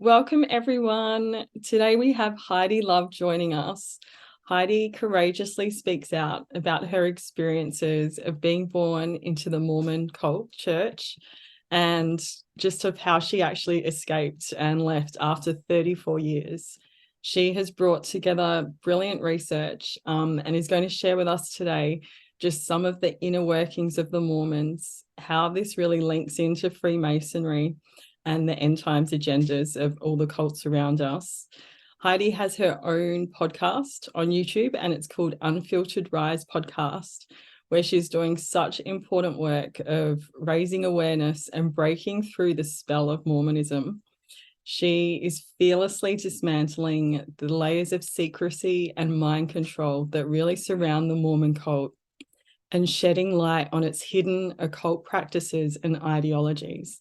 Welcome, everyone. Today we have Heidi Luv joining us. Heidi courageously speaks out about her experiences of being born into the Mormon Cult church and just of how she actually escaped and left after 34 years. She has brought together brilliant research and is going to share with us today just some of the inner workings of the Mormons, how this really links into Freemasonry and the end times agendas of all the cults around us. Heidi has her own podcast on YouTube, and it's called Unfiltered Rise Podcast, where she's doing such important work of raising awareness and breaking through the spell of Mormonism. She is fearlessly dismantling the layers of secrecy and mind control that really surround the Mormon cult and shedding light on its hidden occult practices and ideologies.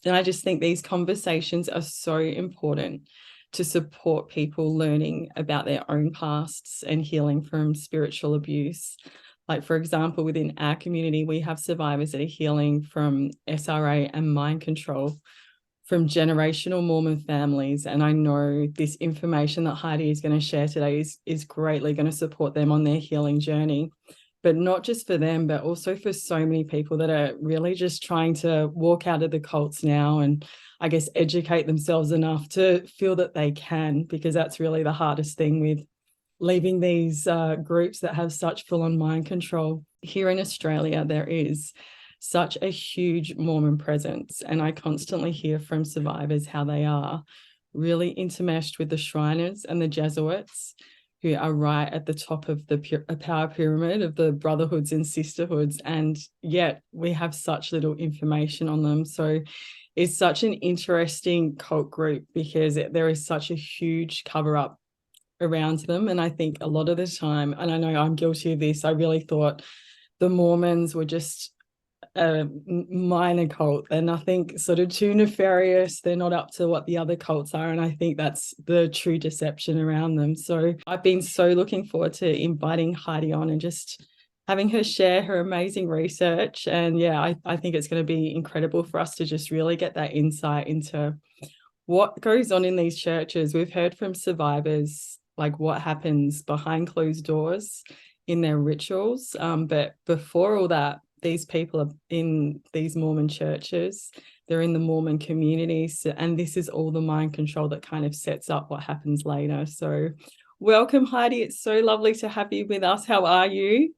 And I just think these conversations are so important to support people learning about their own pasts and healing from spiritual abuse. Like, for example, within our community, we have survivors that are healing from SRA and mind control from generational Mormon families. And I know this information that Heidi is going to share today is greatly going to support them on their healing journey. But not just for them, but also for so many people that are really just trying to walk out of the cults now and I guess educate themselves enough to feel that they can, because that's really the hardest thing with leaving these groups that have such full-on mind control. Here in Australia, there is such a huge Mormon presence, and I constantly hear from survivors how they are really intermeshed with the Shriners and the Jesuits, who are right at the top of the power pyramid of the brotherhoods and sisterhoods, and yet we have such little information on them. So it's such an interesting cult group because there is such a huge cover-up around them. And I think a lot of the time, and I know I'm guilty of this, I really thought the Mormons were just a minor cult. They're nothing sort of too nefarious. They're not up to what the other cults are. And I think that's the true deception around them. So I've been so looking forward to inviting Heidi on and just having her share her amazing research. And yeah, I think it's going to be incredible for us to just really get that insight into what goes on in these churches. We've heard from survivors, like what happens behind closed doors in their rituals. But before all that, these people are in these Mormon churches, they're in the Mormon communities, and this is all the mind control that kind of sets up what happens later. So welcome, Heidi. It's so lovely to have you with us. How are you?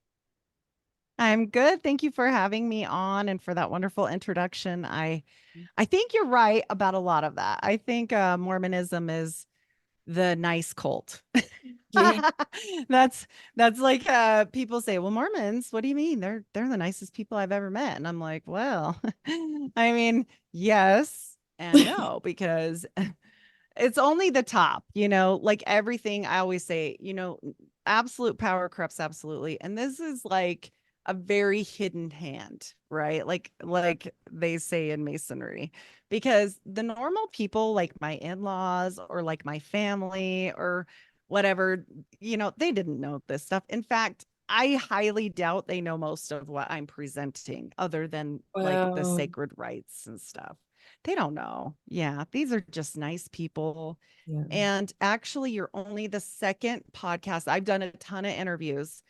I'm good. Thank you for having me on and for that wonderful introduction. I think you're right about a lot of that. I think Mormonism is the nice cult. Yeah. That's like people say, "Well, Mormons, what do you mean? They're the nicest people I've ever met." And I'm like, "Well, I mean, yes and no, because it's only the top, like everything I always say, absolute power corrupts absolutely. And this is like a very hidden hand, right? Like they say in masonry, because the normal people like my in-laws or like my family or whatever, they didn't know this stuff. In fact, I highly doubt they know most of what I'm presenting other than like the Wow. sacred rites and stuff. They don't know. Yeah, these are just nice people. Yeah. And actually, you're only the second podcast. I've done a ton of interviews,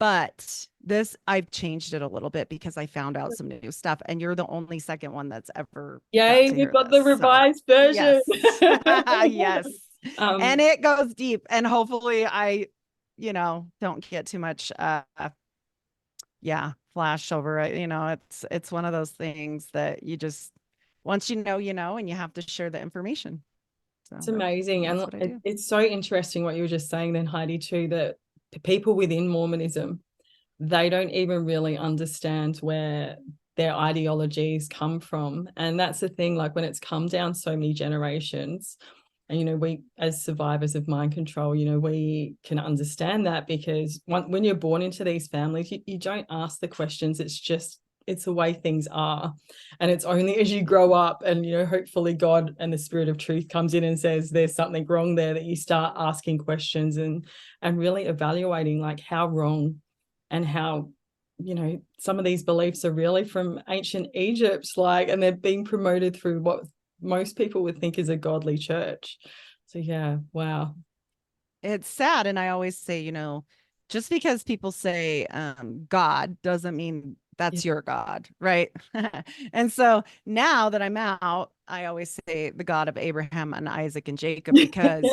but this I've changed it a little bit because I found out some new stuff. And you're the only second one that's ever got Yay, to we've hear got this. the So, revised version. yes. Yes. And um, it goes deep. And hopefully, don't get too much flash over it. It's one of those things that you just once you know, and you have to share the information. it's So amazing. that's And what I do. it's so interesting what you were just saying then, Heidi, too, that the people within Mormonism, they don't even really understand where their ideologies come from. And that's the thing, like when it's come down so many generations, and we as survivors of mind control, we can understand that because when you're born into these families, you don't ask the questions. It's the way things are. And it's only as you grow up and hopefully God and the spirit of truth comes in and says there's something wrong there, that you start asking questions and really evaluating like how wrong and how some of these beliefs are really from ancient Egypt, like, and they're being promoted through what most people would think is a godly church. So yeah, wow. It's sad. And I always say, just because people say God doesn't mean Yeah. that's your God, right? And so now that I'm out, I always say the God of Abraham and Isaac and Jacob, because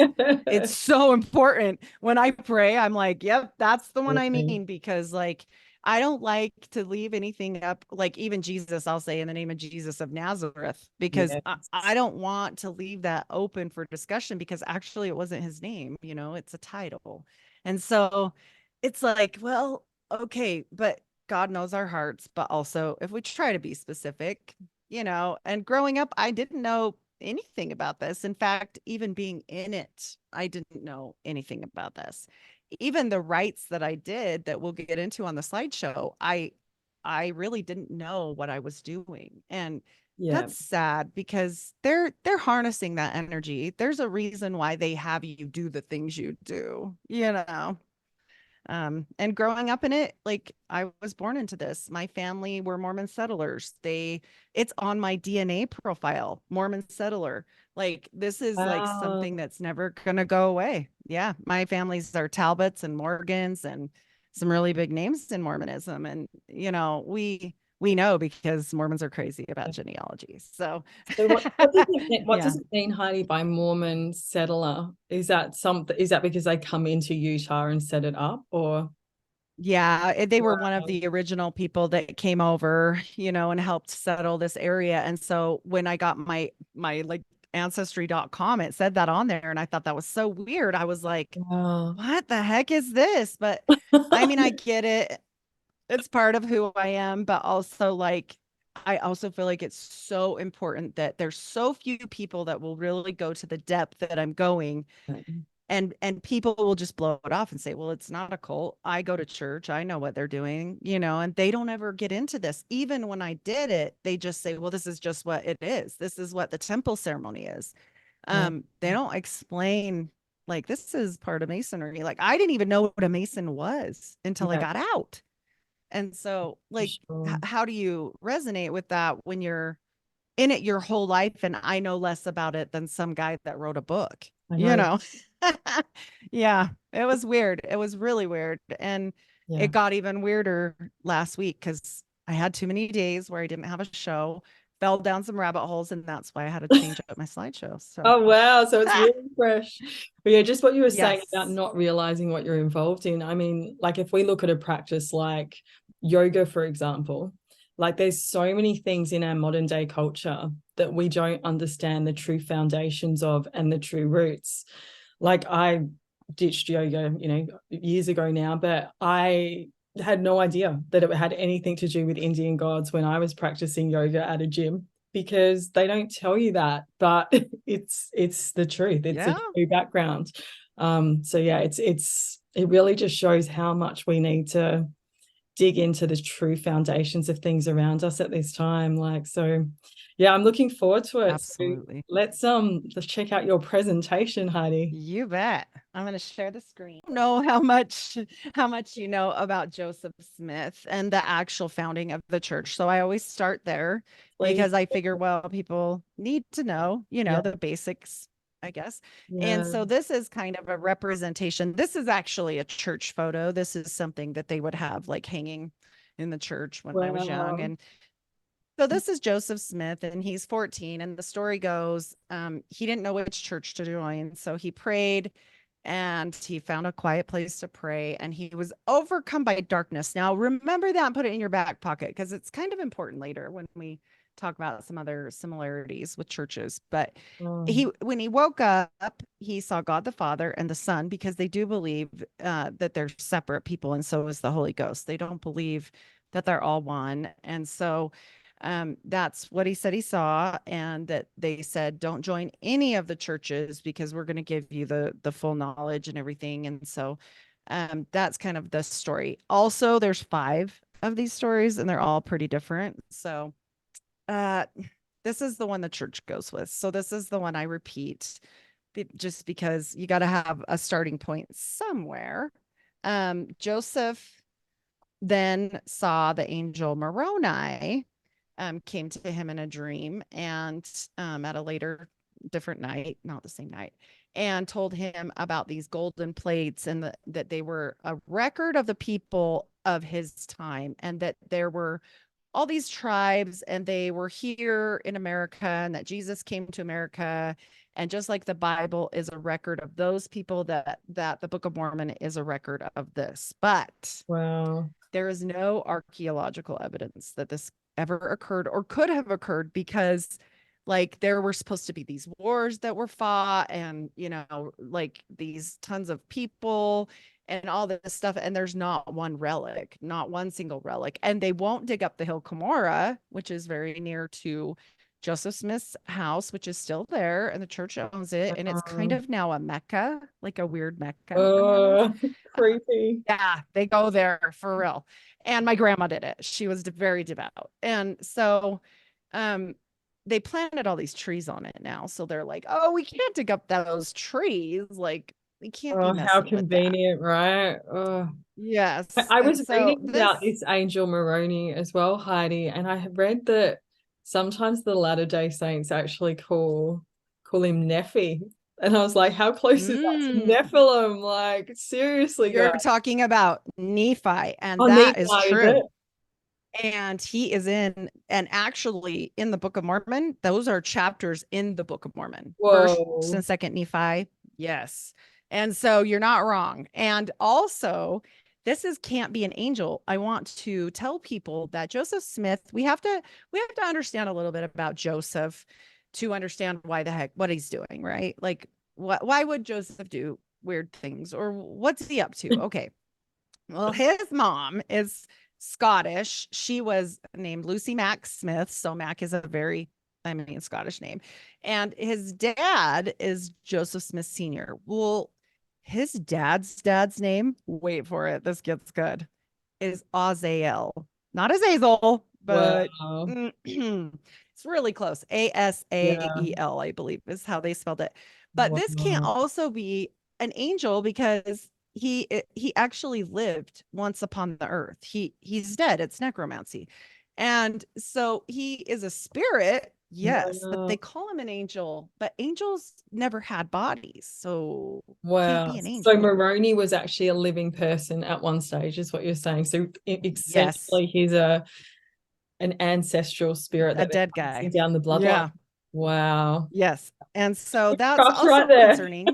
it's so important. When I pray, I'm like, yep, that's the one I mean, because like I don't like to leave anything up, like even Jesus, I'll say in the name of Jesus of Nazareth, because I Yes. don't want to leave that open for discussion, because actually it wasn't his name, it's a title. And so it's like, well, okay, but God knows our hearts, but also if we try to be specific, and growing up, I didn't know anything about this. In fact, even being in it, I didn't know anything about this. Even the rites that I did that we'll get into on the slideshow, I really didn't know what I was doing. And Yeah. that's sad, because they're harnessing that energy. There's a reason why they have you do the things you do. And growing up in it, like I was born into this. My family were Mormon settlers. It's on my DNA profile, Mormon settler. Like this is like Wow. something that's never gonna go away. Yeah, my families are Talbots and Morgans and some really big names in Mormonism. And we know, because Mormons are crazy about genealogies. So So what does it mean, what yeah. does it mean, Heidi, by Mormon settler? Is that something, is that because they come into Utah and set it up, or? Yeah, they were one of Wow. the original people that came over, and helped settle this area. And so when I got my like ancestry.com, it said that on there, and I thought that was so weird. I was like, Wow. what the heck is this? But I mean, I get it. It's part of who I am, but also like I also feel like it's so important that there's so few people that will really go to the depth that I'm going, and people will just blow it off and say, well, it's not a cult. I go to church, I know what they're doing, and they don't ever get into this. Even when I did it, they just say, well, this is just what it is, this is what the temple ceremony is. Yeah. They don't explain, like, this is part of masonry. Like, I didn't even know what a mason was until I Yeah, got out. And so for like sure. how do you resonate with that when you're in it your whole life, and I know less about it than some guy that wrote a book, I you know. know? Yeah, it was weird. It was really weird. And Yeah. it got even weirder last week, because I had too many days where I didn't have a show, fell down some rabbit holes, and that's why I had to change up my slideshow. So, Oh wow, so it's really fresh. But yeah, just what you were saying about yes. not realizing what you're involved in. I mean, like if we look at a practice like yoga, for example, like there's so many things in our modern day culture that we don't understand the true foundations of and the true roots. Like I ditched yoga, years ago now, but I had no idea that it had anything to do with Indian gods when I was practicing yoga at a gym, because they don't tell you that, but it's the truth. It's a Yeah, true background. So yeah, it really just shows how much we need to dig into the true foundations of things around us at this time. Like, so yeah, I'm looking forward to it. So absolutely. let's check out your presentation, Heidi. You bet. I'm going to share the screen. I don't know how much you know about Joseph Smith and the actual founding of the church. So I always start there, Please. because I figure, well, people need to know, Yeah. the basics, I guess. And Yeah. so this is kind of a representation. This is actually a church photo. This is something that they would have like hanging in the church when I was young. Wow. And so this is Joseph Smith, and he's 14. And the story goes, he didn't know which church to join. So he prayed, and he found a quiet place to pray, and he was overcome by darkness. Now, remember that and put it in your back pocket, because it's kind of important later when we talk about some other similarities with churches. But Oh, when he woke up, he saw God the Father and the Son, because they do believe that they're separate people. And so is the Holy Ghost. They don't believe that they're all one. And so that's what he said he saw, and that they said, don't join any of the churches, because we're going to give you the full knowledge and everything. And so that's kind of the story. Also, there's 5 of these stories, and they're all pretty different. So uh this is the one the church goes with. So this is the one I repeat, just because you got to have a starting point somewhere. Joseph then saw the angel Moroni, came to him in a dream and at a later different night, not the same night, and told him about these golden plates and that they were a record of the people of his time, and that there were all these tribes and they were here in America, and that Jesus came to America. And just like the Bible is a record of those people, that the Book of Mormon is a record of this. But Wow. there is no archaeological evidence that this ever occurred or could have occurred, because like there were supposed to be these wars that were fought, and like these tons of people and all this stuff, and there's not one relic, not one single relic. And they won't dig up the hill Cumorah, which is very near to Joseph Smith's house, which is still there, and the church owns it, and it's kind Um, of now a Mecca, like a weird Mecca for Mormons. oh, creepy. Yeah, they go there for real. And my grandma did it. She was very devout. And so um they planted all these trees on it now. So they're like, "Oh, we can't dig up those trees. Like we can't be Oh, how messing with that." convenient, right? Oh. Yes. I And was so reading about this this angel Maroni as well, Heidi, and I have read that sometimes the Latter-day Saints actually call him Nephi. And I was like, how close is that to mm, Nephilim? Like, seriously, you're guys. talking about Nephi, and Oh, that Nephi, is is it? true. And he is in, and actually in the Book of Mormon, those are chapters in the Book of Mormon. First Whoa. and second Nephi. Yes. And so you're not wrong. And also, this is can't be an angel. I want to tell people that Joseph Smith, we have to understand a little bit about Joseph to understand why the heck what he's doing, right? Like why would Joseph do weird things, or what's he up to? Okay. Well, his mom is Scottish. She was named Lucy Mack Smith. So Mack is a very, I mean, Scottish name. And his dad is Joseph Smith Sr. Well, his dad's name, wait for it, this gets good, is Azael. Not Azazel, but Wow. it's really close. Yeah. Asael, I believe, is how they spelled it. But this can't Wow. also be an angel, because he actually lived once upon the earth. He's dead. It's necromancy. And so he is a spirit, yes, but Wow. they call him an angel, but angels never had bodies, so can't Wow. be an So angel. Moroni was actually a living person at one stage, is what you're saying. So Yes, essentially, he's an ancestral spirit a that they're dead passing guy. down the bloodline. Yeah. Wow. Yes. And so that's Cross right also there. concerning.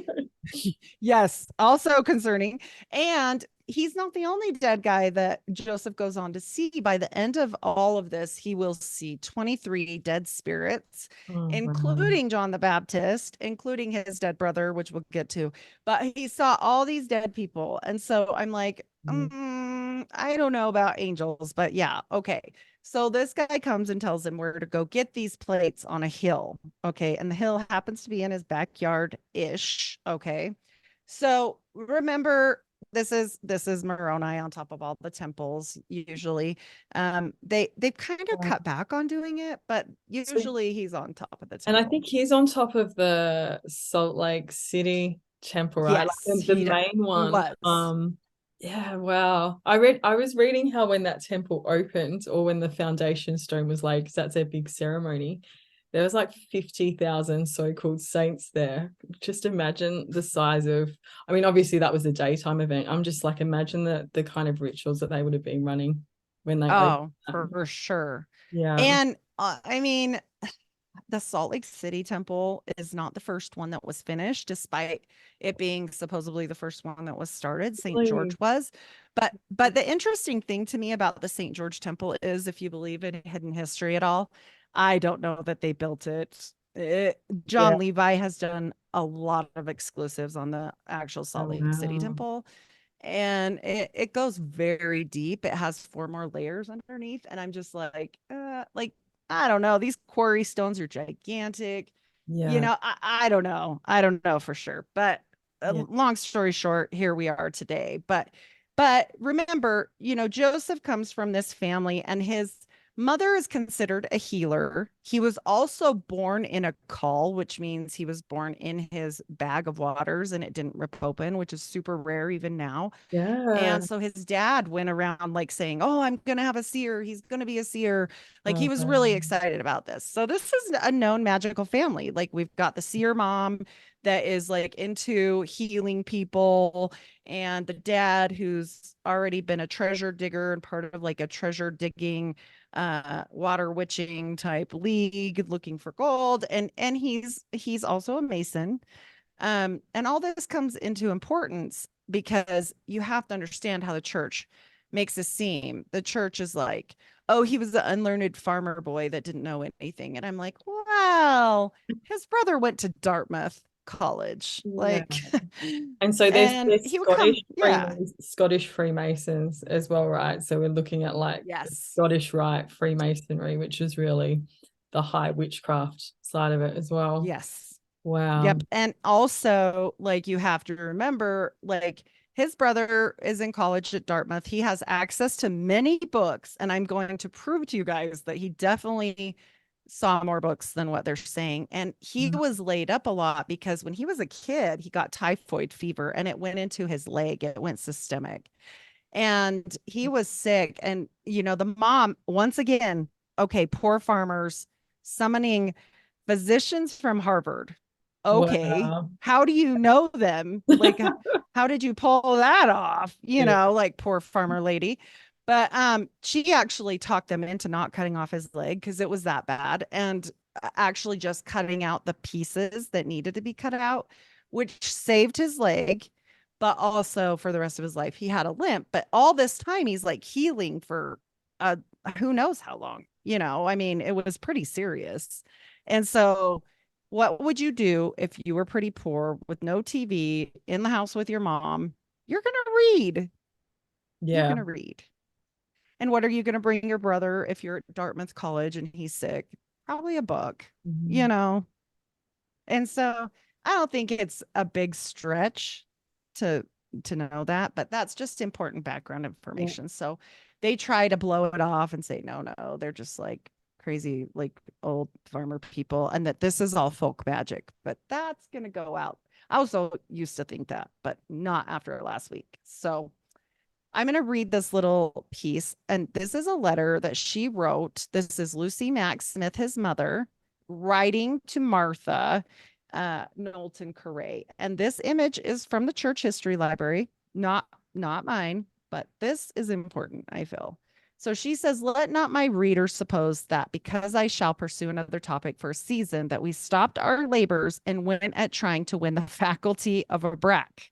Yes, also concerning. And he's not the only dead guy that Joseph goes on to see. By the end of all of this, he will see 23 dead spirits, Oh, wow. including John the Baptist, including his dead brother, which we'll get to. But he saw all these dead people. And so I'm like, Mm. I don't know about angels, but yeah, okay. So this guy comes and tells him where to go get these plates on a hill. Okay. And the hill happens to be in his backyard ish. Okay. So remember, this is Moroni on top of all the temples usually. They've kind of Wow. cut back on doing it, but So, usually he's on top of the and I temple. think he's on top of the Salt Lake City temple, right? Yes, Like the he main one. was. Yeah, wow. I was reading how when that temple opened, or when the foundation stone was laid, because that's their big ceremony, there was like 50,000 so-called saints there. Just imagine the size of, I mean, obviously that was a daytime event. I'm just like, imagine the kind of rituals that they would have been running when they opened Oh, that. for sure. Yeah. And I mean, the Salt Lake City temple is not the first one that was finished, despite it being supposedly the first one that was started. St. Really? George was. But the interesting thing to me about the St. George temple is, if you believe in hidden history at all, I don't know that they built it. Yeah. John Levi has done a lot of exclusives on the actual Oh, Salt Lake City wow. temple, and it goes very deep. It has four more layers underneath, and I'm just like I don't know. These quarry stones are gigantic. Yeah. I don't know. I don't know for sure. But Yeah. long story short, here we are today. But remember, Joseph comes from this family, and his Mother is considered a healer. He was also born in a caul, which means he was born in his bag of waters and it didn't rip open, which is super rare even now. Yeah. And so his dad went around like saying, "Oh, I'm going to have a seer. He's going to be a seer." Like he was really Um, excited about this. So this is a known magical family. Like we've got the seer mom that is like into healing people, and the dad who's already been a treasure digger and part of like a treasure digging water witching type league looking for gold, and he's also a mason. And all this comes into importance because you have to understand how the church makes it seem. The church is like, oh, he was the unlearned farmer boy that didn't know anything. And I'm like, well, his brother went to Dartmouth College. yeah. Like, And so and there's he would come, yeah, Scottish Freemasons as well, right? So we're looking at like the yes, Scottish Rite Freemasonry, which is really the high witchcraft side of it as well. yes. Wow. Yep. And also, like, you have to remember, like, his brother is in college at Dartmouth. He has access to many books, and I'm going to prove to you guys that he definitely saw more books than what they're saying. And he was laid up a lot because when he was a kid, he got typhoid fever and it went into his leg, it went systemic. And he was sick. And, you know, the mom, once again, okay, poor farmers summoning physicians from Harvard. Okay. Wow. How do you know them? Like, how did you pull that off? You Yeah. know, like poor farmer lady. But she actually talked them into not cutting off his leg because it was that bad, and actually just cutting out the pieces that needed to be cut out, which saved his leg. But also for the rest of his life, he had a limp. But all this time, he's like healing for uh, who knows how long. You know, I mean, it was pretty serious. And so, what would you do if you were pretty poor with no TV in the house with your mom? You're going to read. You're Yeah. going to read. And what are you going to bring your brother if you're at Dartmouth College and he's sick? Probably a book, you Mhm. know? And so I don't think it's a big stretch to know that, but that's just important background Yeah. information. So they try to blow it off and say, no, no, they're just like crazy, like old farmer people, and that this is all folk magic. But that's going to go out. I also used to think that, but not after last week. So I'm going to read this little piece. And this is a letter that she wrote. This is Lucy Mack Smith, his mother, writing to Martha Knowlton Correa. And this image is from the church history library, not mine, but this is important, I feel. So she says, "Let not my readers suppose that because I shall pursue another topic for a season, that we stopped our labors and went at trying to win the faculty of a brack,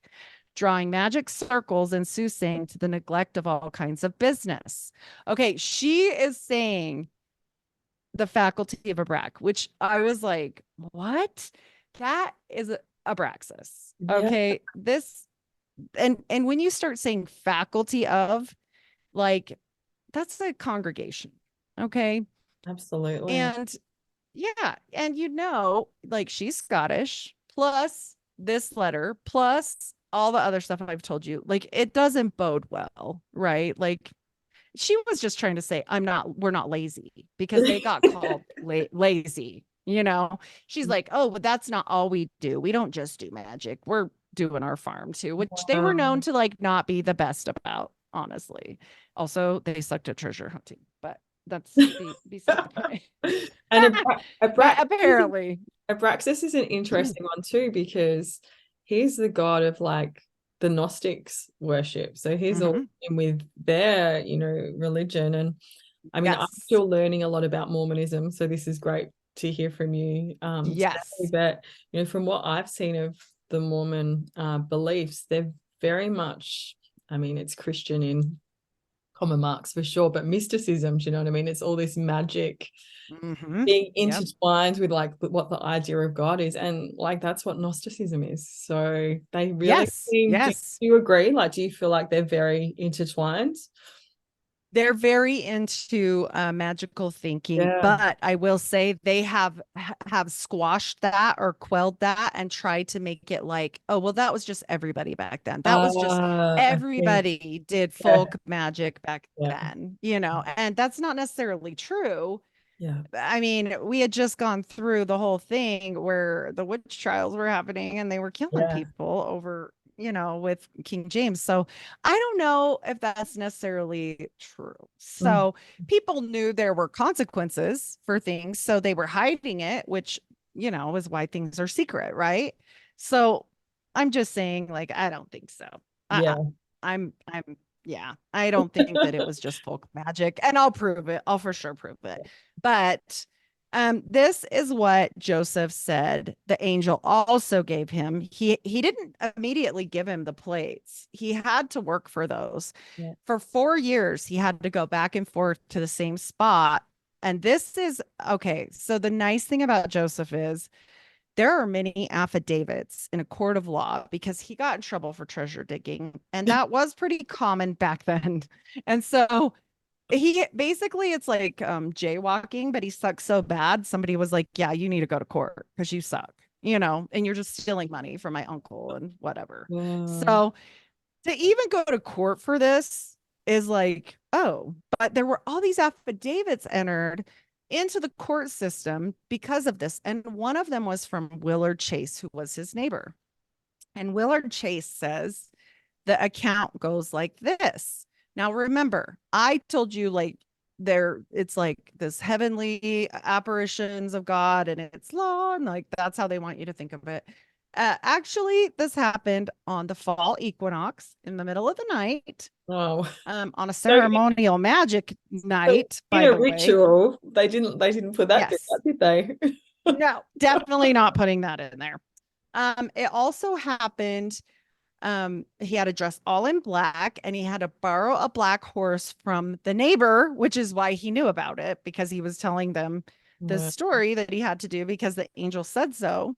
drawing magic circles and soothsaying to the neglect of all kinds of business." Okay, she is saying the faculty of Abrax, which I was like, what? That is Abraxas. Yeah. Okay, this and when you start saying faculty of, like, that's a congregation. Okay, Absolutely. and yeah, and you know, like she's Scottish, plus this letter, plus all the other stuff I've told you. Like it doesn't bode well, right? Like she was just trying to say, we're not lazy because they got called lazy. You know, she's like, oh, but that's not all we do. We don't just do magic. We're doing our farm too, which they were known Wow. to like not be the best about, honestly. Also, they sucked at treasure hunting, but that's beside the point. And But apparently, Abraxas is an interesting one too, because he's the god of like the Gnostics worship. So he's all mhm, in with their, religion. And I mean, I'm yes, still learning a lot about Mormonism, so this is great to hear from you today. yes, But from what I've seen of the Mormon beliefs, they're very much, I mean, it's Christian in common marks for sure, but mysticism, do you know what I mean? It's all this magic being yep, intertwined with like what the idea of God is, and like that's what Gnosticism is. So they really yes, seem. Do yes. you agree? Like, do you feel like they're very intertwined? They're very into magical thinking, Yeah. but I will say they have squashed that or quelled that and tried to make it like, oh, well, that was just everybody back then. That was just I see. everybody did Yeah. folk magic back Yeah. then, and that's not necessarily true. Yeah. I mean, we had just gone through the whole thing where the witch trials were happening and they were killing Yeah. people over, with King James. So I don't know if that's necessarily true. Mm. So people knew there were consequences for things. So they were hiding it, which, is why things are secret, right? So I'm just saying, like, I don't think so. I, Yeah. I'm, yeah, I don't think that it was just folk magic, and I'll prove it. I'll for sure prove it. But this is what Joseph said the angel also gave him. He didn't immediately give him the plates. He had to work for those. Yeah. For 4 years, he had to go back and forth to the same spot. And this is okay. So the nice thing about Joseph is there are many affidavits in a court of law because he got in trouble for treasure digging, and that was pretty common back then. And so he basically it's like jaywalking, but he sucks so bad. Somebody was like, yeah, you need to go to court because you suck, and you're just stealing money from my uncle and whatever. Wow. So to even go to court for this is like, oh, but there were all these affidavits entered into the court system because of this. And one of them was from Willard Chase, who was his neighbor. And Willard Chase says the account goes like this. Now, remember, I told you like it's like this heavenly apparitions of God and it's law, and like that's how they want you to think of it. Actually, this happened on the fall equinox in the middle of the night, Oh. on a So, ceremonial magic so night, in by a the way. ritual, they didn't put that bit Yes. out, did they? No, definitely not putting that in there. It also happened. He had to dress all in black and he had to borrow a black horse from the neighbor, which is why he knew about it, because he was telling them the Wow. story that he had to do because the angel said so.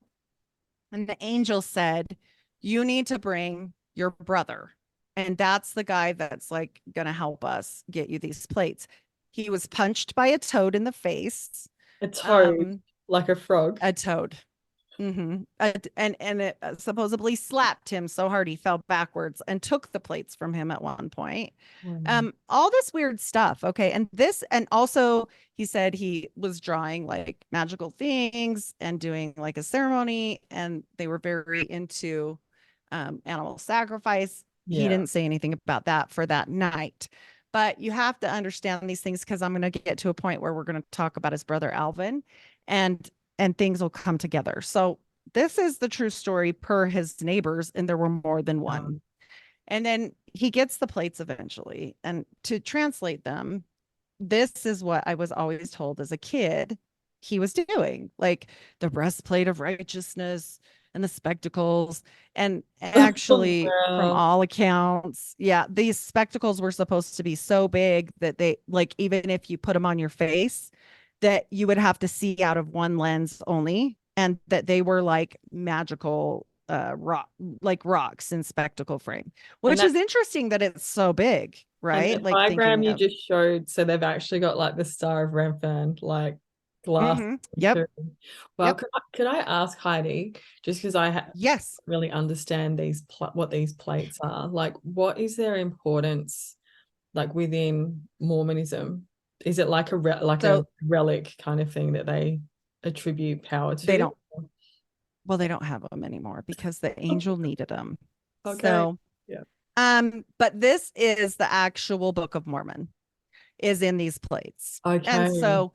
And the angel said, you need to bring your brother. And that's the guy that's like going to help us get you these plates. He was punched by a toad in the face. A toad, Um, like a frog. a toad. And it supposedly slapped him so hard he fell backwards and took the plates from him at one point. Wow. All this weird stuff. Okay. And also he said he was drawing like magical things and doing like a ceremony, and they were very into animal sacrifice. He Yeah. didn't say anything about that for that night. But you have to understand these things because I'm going to get to a point where we're going to talk about his brother Alvin, and things will come together. So this is the true story per his neighbors, and there were more than one. And then he gets the plates eventually. And to translate them, this is what I was always told as a kid he was doing, like the breastplate of righteousness and the spectacles. And actually, from Wow. all accounts, yeah, these spectacles were supposed to be so big that they, like, even if you put them on your face, that you would have to see out of one lens only, and that they were like magical rocks in spectacle frame, And which that is interesting that it's so big, and right? that Like diagram thinking you of, just showed, so they've actually got like the Star of Remphan, like glass yep, too. Well, yep, could I ask Heidi, just because I yes. really understand what these plates are, like what is their importance like within Mormonism? Is it like a So relic kind of thing that they attribute power they to? don't, well, they don't have them anymore because the angel needed them. Okay. So, Yeah. but this is the actual Book of Mormon is in these plates. And Okay. so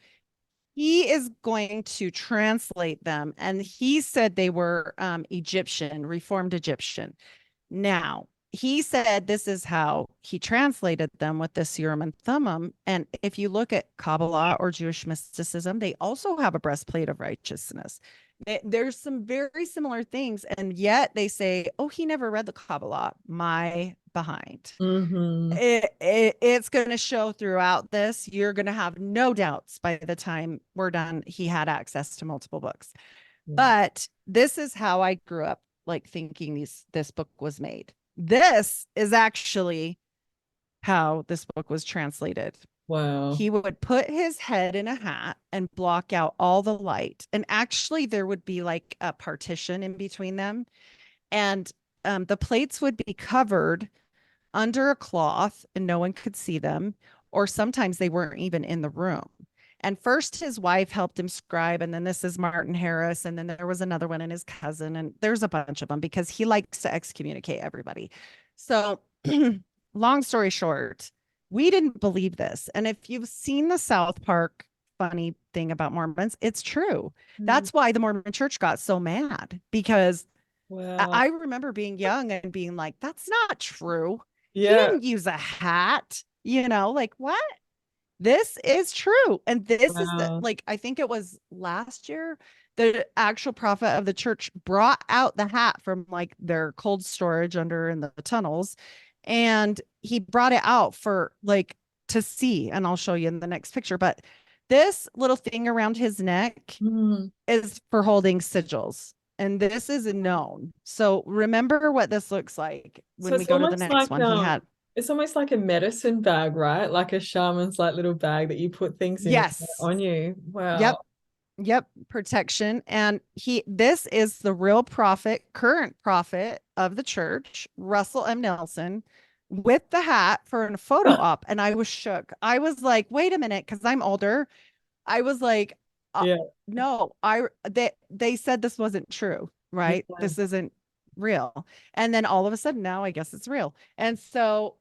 he is going to translate them. And he said they were Egyptian, Reformed Egyptian. Now, he said this is how he translated them with the Urim and Thummim. And if you look at Kabbalah or Jewish mysticism, they also have a breastplate of righteousness. There's some very similar things. And yet they say, oh, he never read the Kabbalah. My behind. Mm-hmm. It's going to show throughout this. You're going to have no doubts by the time we're done. He had access to multiple books. Yeah. But this is how I grew up, like thinking this book was made. This is actually how this book was translated. Wow. He would put his head in a hat and block out all the light. And actually, there would be like a partition in between them. And the plates would be covered under a cloth and no one could see them. Or sometimes they weren't even in the room. And first, his wife helped him scribe. And then this is Martin Harris. And then there was another one and his cousin. And there's a bunch of them because he likes to excommunicate everybody. So, long story short, we didn't believe this. And if you've seen the South Park funny thing about Mormons, it's true. That's why the Mormon church got so mad because Wow. I remember being young and being like, that's not true. He Yeah. didn't use a hat, like what? This is true. And this is Wow. like, I think it was last year, the actual prophet of the church brought out the hat from like their cold storage under in the tunnels. And he brought it out for like to see. And I'll show you in the next picture. But this little thing around his neck is for holding sigils. And this is known. So remember what this looks like when So we it's go to the almost next like one. He had, it's almost like a medicine bag, right? Like a shaman's like little bag that you put things in yes. on you. Wow. Yep. Yep, protection. And this is the real prophet, current prophet of the church, Russell M. Nelson, with the hat for a photo op. And I was shook. I was like, wait a minute, because I'm older. I was like, Yeah. no, they said this wasn't true, right? Yeah. This isn't real. And then all of a sudden now I guess it's real. And so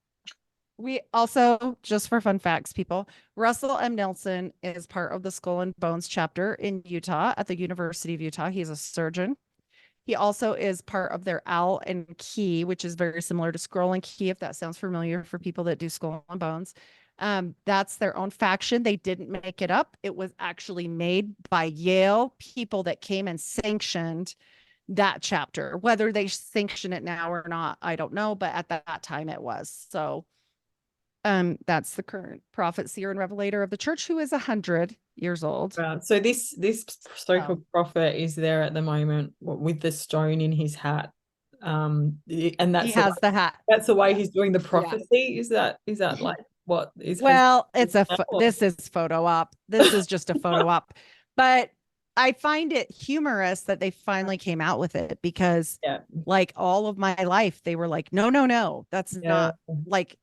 we also, just for fun facts, people, Russell M. Nelson is part of the Skull and Bones chapter in Utah at the University of Utah. He's a surgeon. He also is part of their Owl and Key, which is very similar to Scroll and Key, if that sounds familiar for people that do Skull and Bones. That's their own faction. They didn't make it up. It was actually made by Yale people that came and sanctioned that chapter. Whether they sanction it now or not, I don't know. But at that time it was. So that's the current prophet, seer, and revelator of the church, who is 100 years old. Wow. So this so-called prophet is there at the moment with the stone in his hat. And He has the hat. that's the way Yeah. he's doing the Yeah. prophecy. Is that like what is Well, this is photo op. This is just a photo op. But I find it humorous that they finally came out with it because yeah. like all of my life, they were like, no, that's not like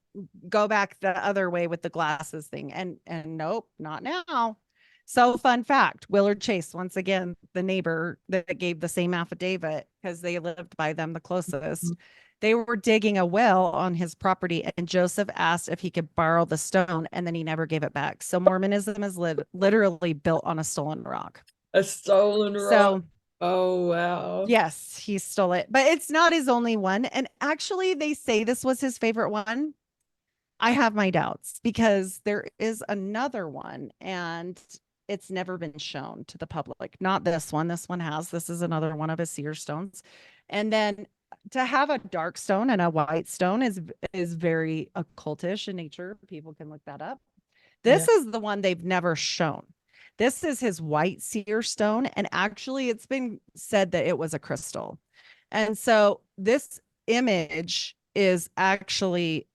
go back the other way with the glasses thing. And nope, not now. So fun fact, Willard Chase, once again, the neighbor that gave the same affidavit because they lived by them the closest. They were digging a well on his property and Joseph asked if he could borrow the stone and then he never gave it back. So Mormonism is literally built on a stolen rock. A stolen rock. So, oh, wow. yes, he stole it, but it's not his only one. And actually, they say this was his favorite one. I have my doubts because there is another one and it's never been shown to the public. Not this one. This one has. This is another one of his seer stones. And then to have a dark stone and a white stone is very occultish in nature. People can look that up. This is the one they've never shown. This is his white seer stone. And actually, it's been said that it was a crystal. And so this image is actually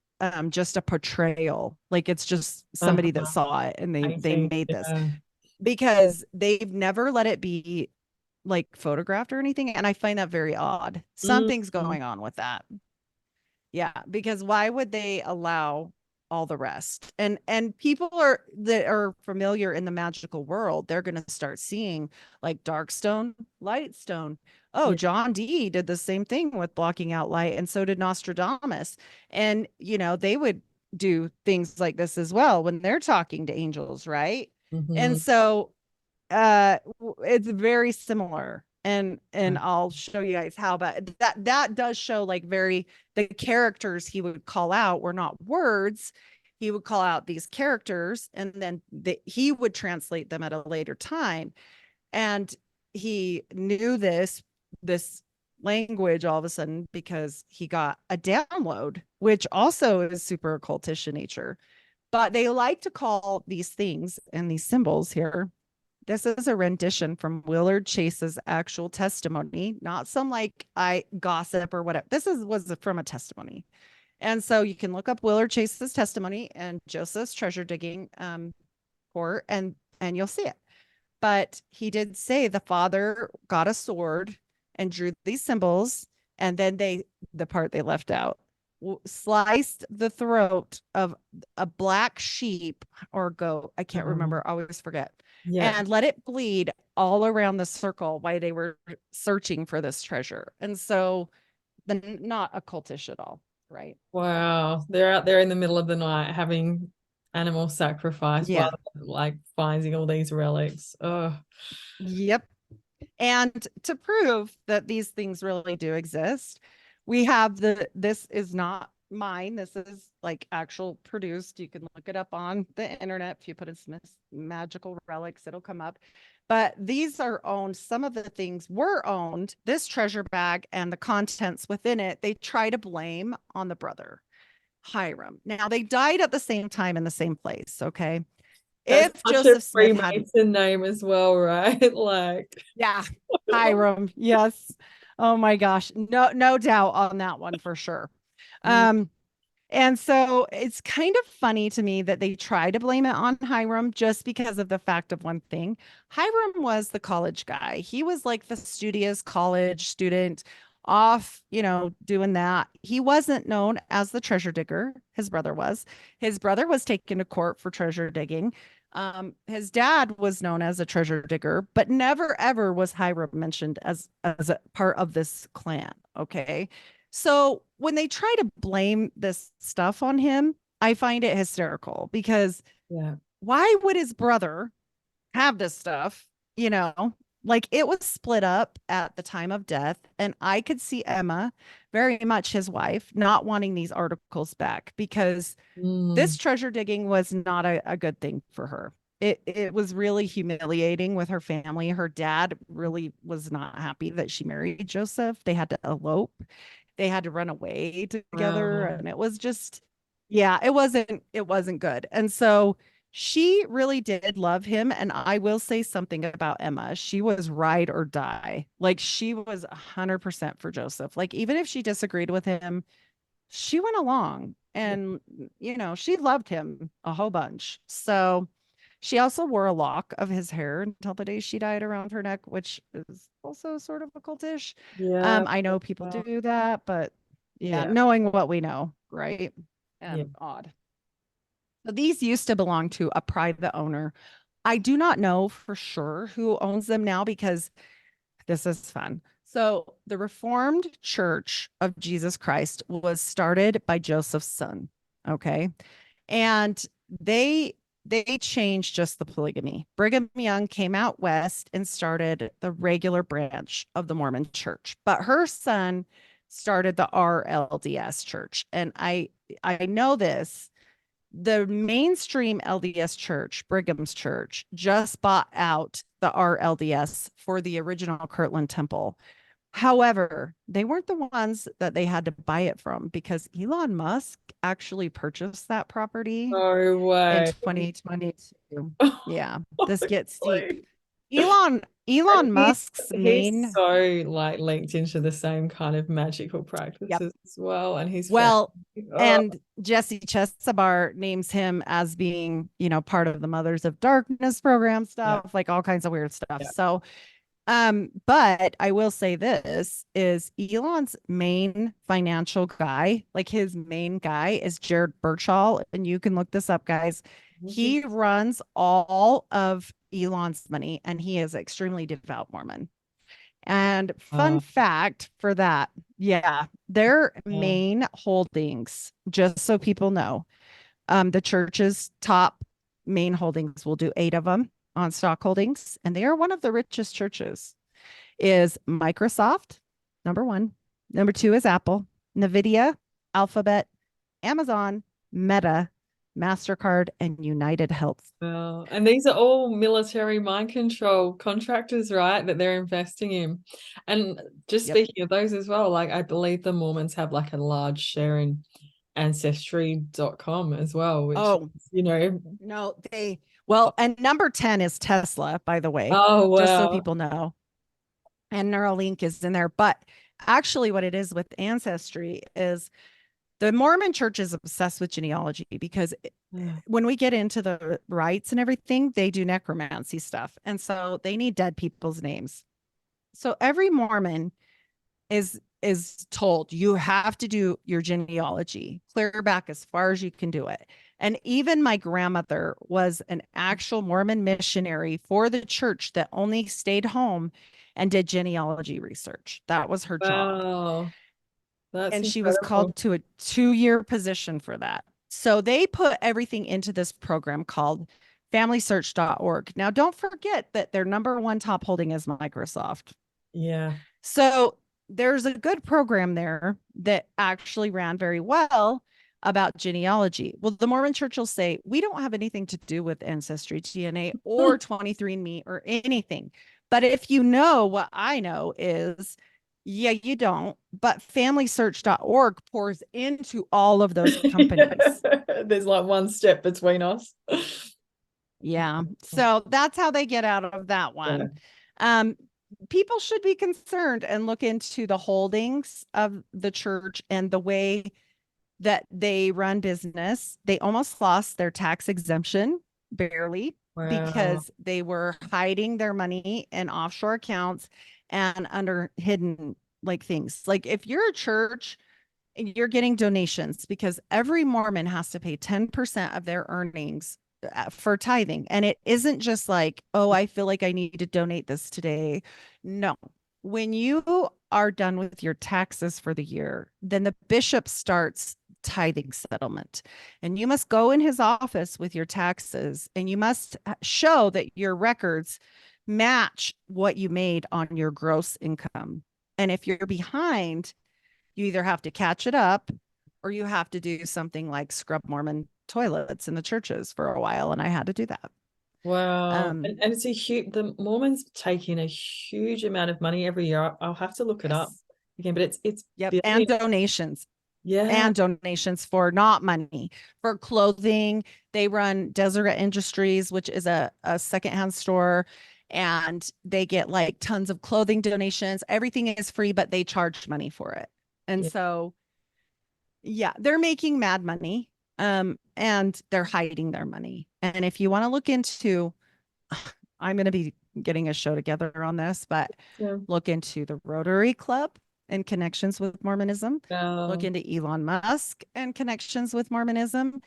just a portrayal. Like it's just somebody that saw it and they made this because they've never let it be like photographed or anything. And I find that very odd. Something's going on with that. Yeah, because why would they allow all the rest? And people that are familiar in the magical world, they're going to start seeing like dark stone, light stone. Oh, John Dee did the same thing with blocking out light, and so did Nostradamus. And they would do things like this as well when they're talking to angels, right? And so it's very similar. And I'll show you guys how, but that does show like the characters he would call out were not words. He would call out these characters and then he would translate them at a later time. And he knew this language all of a sudden because he got a download, which also is super occultish in nature. But they like to call these things and these symbols here. This is a rendition from Willard Chase's actual testimony, not some like gossip or whatever. This was from a testimony. And so you can look up Willard Chase's testimony and Joseph's treasure digging court, and you'll see it. But he did say the father got a sword and drew these symbols, and then the part they left out, sliced the throat of a black sheep or goat. I can't remember. I always forget. Yeah. And let it bleed all around the circle while they were searching for this treasure. And so, not occultish at all, right? Wow. They're out there in the middle of the night having animal sacrifice while Yeah. they're, like finding all these relics. Oh, Yep. And to prove that these things really do exist, we have this is not mine. This is like actual produced. You can look it up on the internet. If you put in Smith's magical relics, it'll come up. But these are owned. Some of the things were owned. This treasure bag and the contents within it, they try to blame on the brother, Hiram. Now, they died at the same time in the same place. Okay. that's If such a Joseph Smith hadn't, Freemason name as well, right? Like, yeah, Hiram. Yes. Oh my gosh. No doubt on that one for sure. mm, Um, and so it's kind of funny to me that they try to blame it on Hiram just because of the fact of one thing. Hiram was the college guy. He was like the studious college student off, doing that. He wasn't known as the treasure digger. His brother was. His brother was taken to court for treasure digging. His dad was known as a treasure digger, but never ever was Hiram mentioned as a part of this clan. Okay. So when they try to blame this stuff on him, I find it hysterical because yeah. why would his brother have this stuff? You know, like it was split up at the time of death. And I could see Emma, very much his wife, not wanting these articles back because this Mm, treasure digging was not a good thing for her. It was really humiliating with her family. Her dad really was not happy that she married Joseph. They had to elope. They had to run away together, wow. and it was just, yeah, it wasn't good. And so she really did love him. And I will say something about Emma. She was ride or die. Like she was 100% for Joseph. Like even if she disagreed with him, she went along Yeah. and she loved him a whole bunch. So she also wore a lock of his hair until the day she died around her neck, which is also sort of occultish. Yeah. I know people Wow. do that, but yeah, Yeah. knowing what we know, right? Yeah. Odd. So these used to belong to a private owner. I do not know for sure who owns them now because this is fun. So, the Reformed Church of Jesus Christ was started by Joseph's son. Okay. And they changed just the polygamy. Brigham Young came out west and started the regular branch of the Mormon church. But her son started the RLDS church. And I know this, the mainstream LDS church, Brigham's church, just bought out the RLDS for the original Kirtland Temple. However, they weren't the ones that they had to buy it from because Elon Musk actually purchased that property No in way. 2022. Yeah, this gets deep. Honestly. And Elon he's Musk's he's main, so like linked into the same kind of magical yep. practices as well. And his family. Well, Oh, and Jesse Chesabar names him as being, part of the Mothers of Darkness program yeah. stuff, like all kinds of weird stuff. Yeah. So, but I will say this is Elon's main financial guy, like his main guy is Jared Birchall. And you can look this up, guys. He runs all of Elon's money and he is extremely devout Mormon. And fun Uh, fact for that, yeah, their yeah. main holdings, just so people know, the church's top main holdings, will do 8 of them on stock holdings, and they are one of the richest churches. Is Microsoft, number one. Number two is Apple, Nvidia, Alphabet, Amazon, Meta, MasterCard, and United Health. Well, and these are all military mind control contractors, right? That they're investing in. And just Yep. speaking of those as well, like I believe the Mormons have like a large share in ancestry.com as well, which Oh, is. no, well, and number 10 is Tesla, by the way, Oh just so wow. people know. And Neuralink is in there. But actually, what it is with Ancestry is The Mormon church is obsessed with genealogy because when we get into the rites and everything, they do necromancy stuff. And so they need dead people's names. So every Mormon is told you have to do your genealogy, clear back as far as you can do it. And even my grandmother was an actual Mormon missionary for the church that only stayed home and did genealogy research. That was her job. Wow, that's And she was incredible. called to a 2-year position for that. So they put everything into this program called familysearch.org. Now, don't forget that their number one top holding is Microsoft. Yeah. So there's a good program there that actually ran very well about genealogy. Well, the Mormon church will say, we don't have anything to do with ancestry, DNA, or 23andMe or anything. But if you know what I know is, yeah, you don't. But familysearch.org pours into all of those companies. There's like one step between us. Yeah. So that's how they get out of that one. Um, People should be concerned and look into the holdings of the church and the way that they run business. They almost lost their tax exemption, barely, Wow. because they were hiding their money in offshore accounts and under hidden like things. Like if you're a church and you're getting donations, because every Mormon has to pay 10% of their earnings for tithing. And it isn't just like, oh, I feel like I need to donate this today. No. When you are done with your taxes for the year, then the bishop starts tithing settlement. And you must go in his office with your taxes and you must show that your records match what you made on your gross income. And if you're behind, you either have to catch it up or you have to do something like scrub Mormon toilets in the churches for a while. And I had to do that. Wow. Um, And it's a huge, the Mormons take in a huge amount of money every year. I'll have to look it up yes. again, but it's Yep. And billion. donations. Yeah. And donations for not money, for clothing. They run Deseret Industries, which is a secondhand store, and they get like tons of clothing donations. Everything is free, but they charge money for it. And Yeah. so, yeah, they're making mad money, and they're hiding their money. And if you want to look into, I'm going to be getting a show together on this, but Yeah. look into the Rotary Club and connections with Mormonism. Look Wow. into Elon Musk and connections with Mormonism.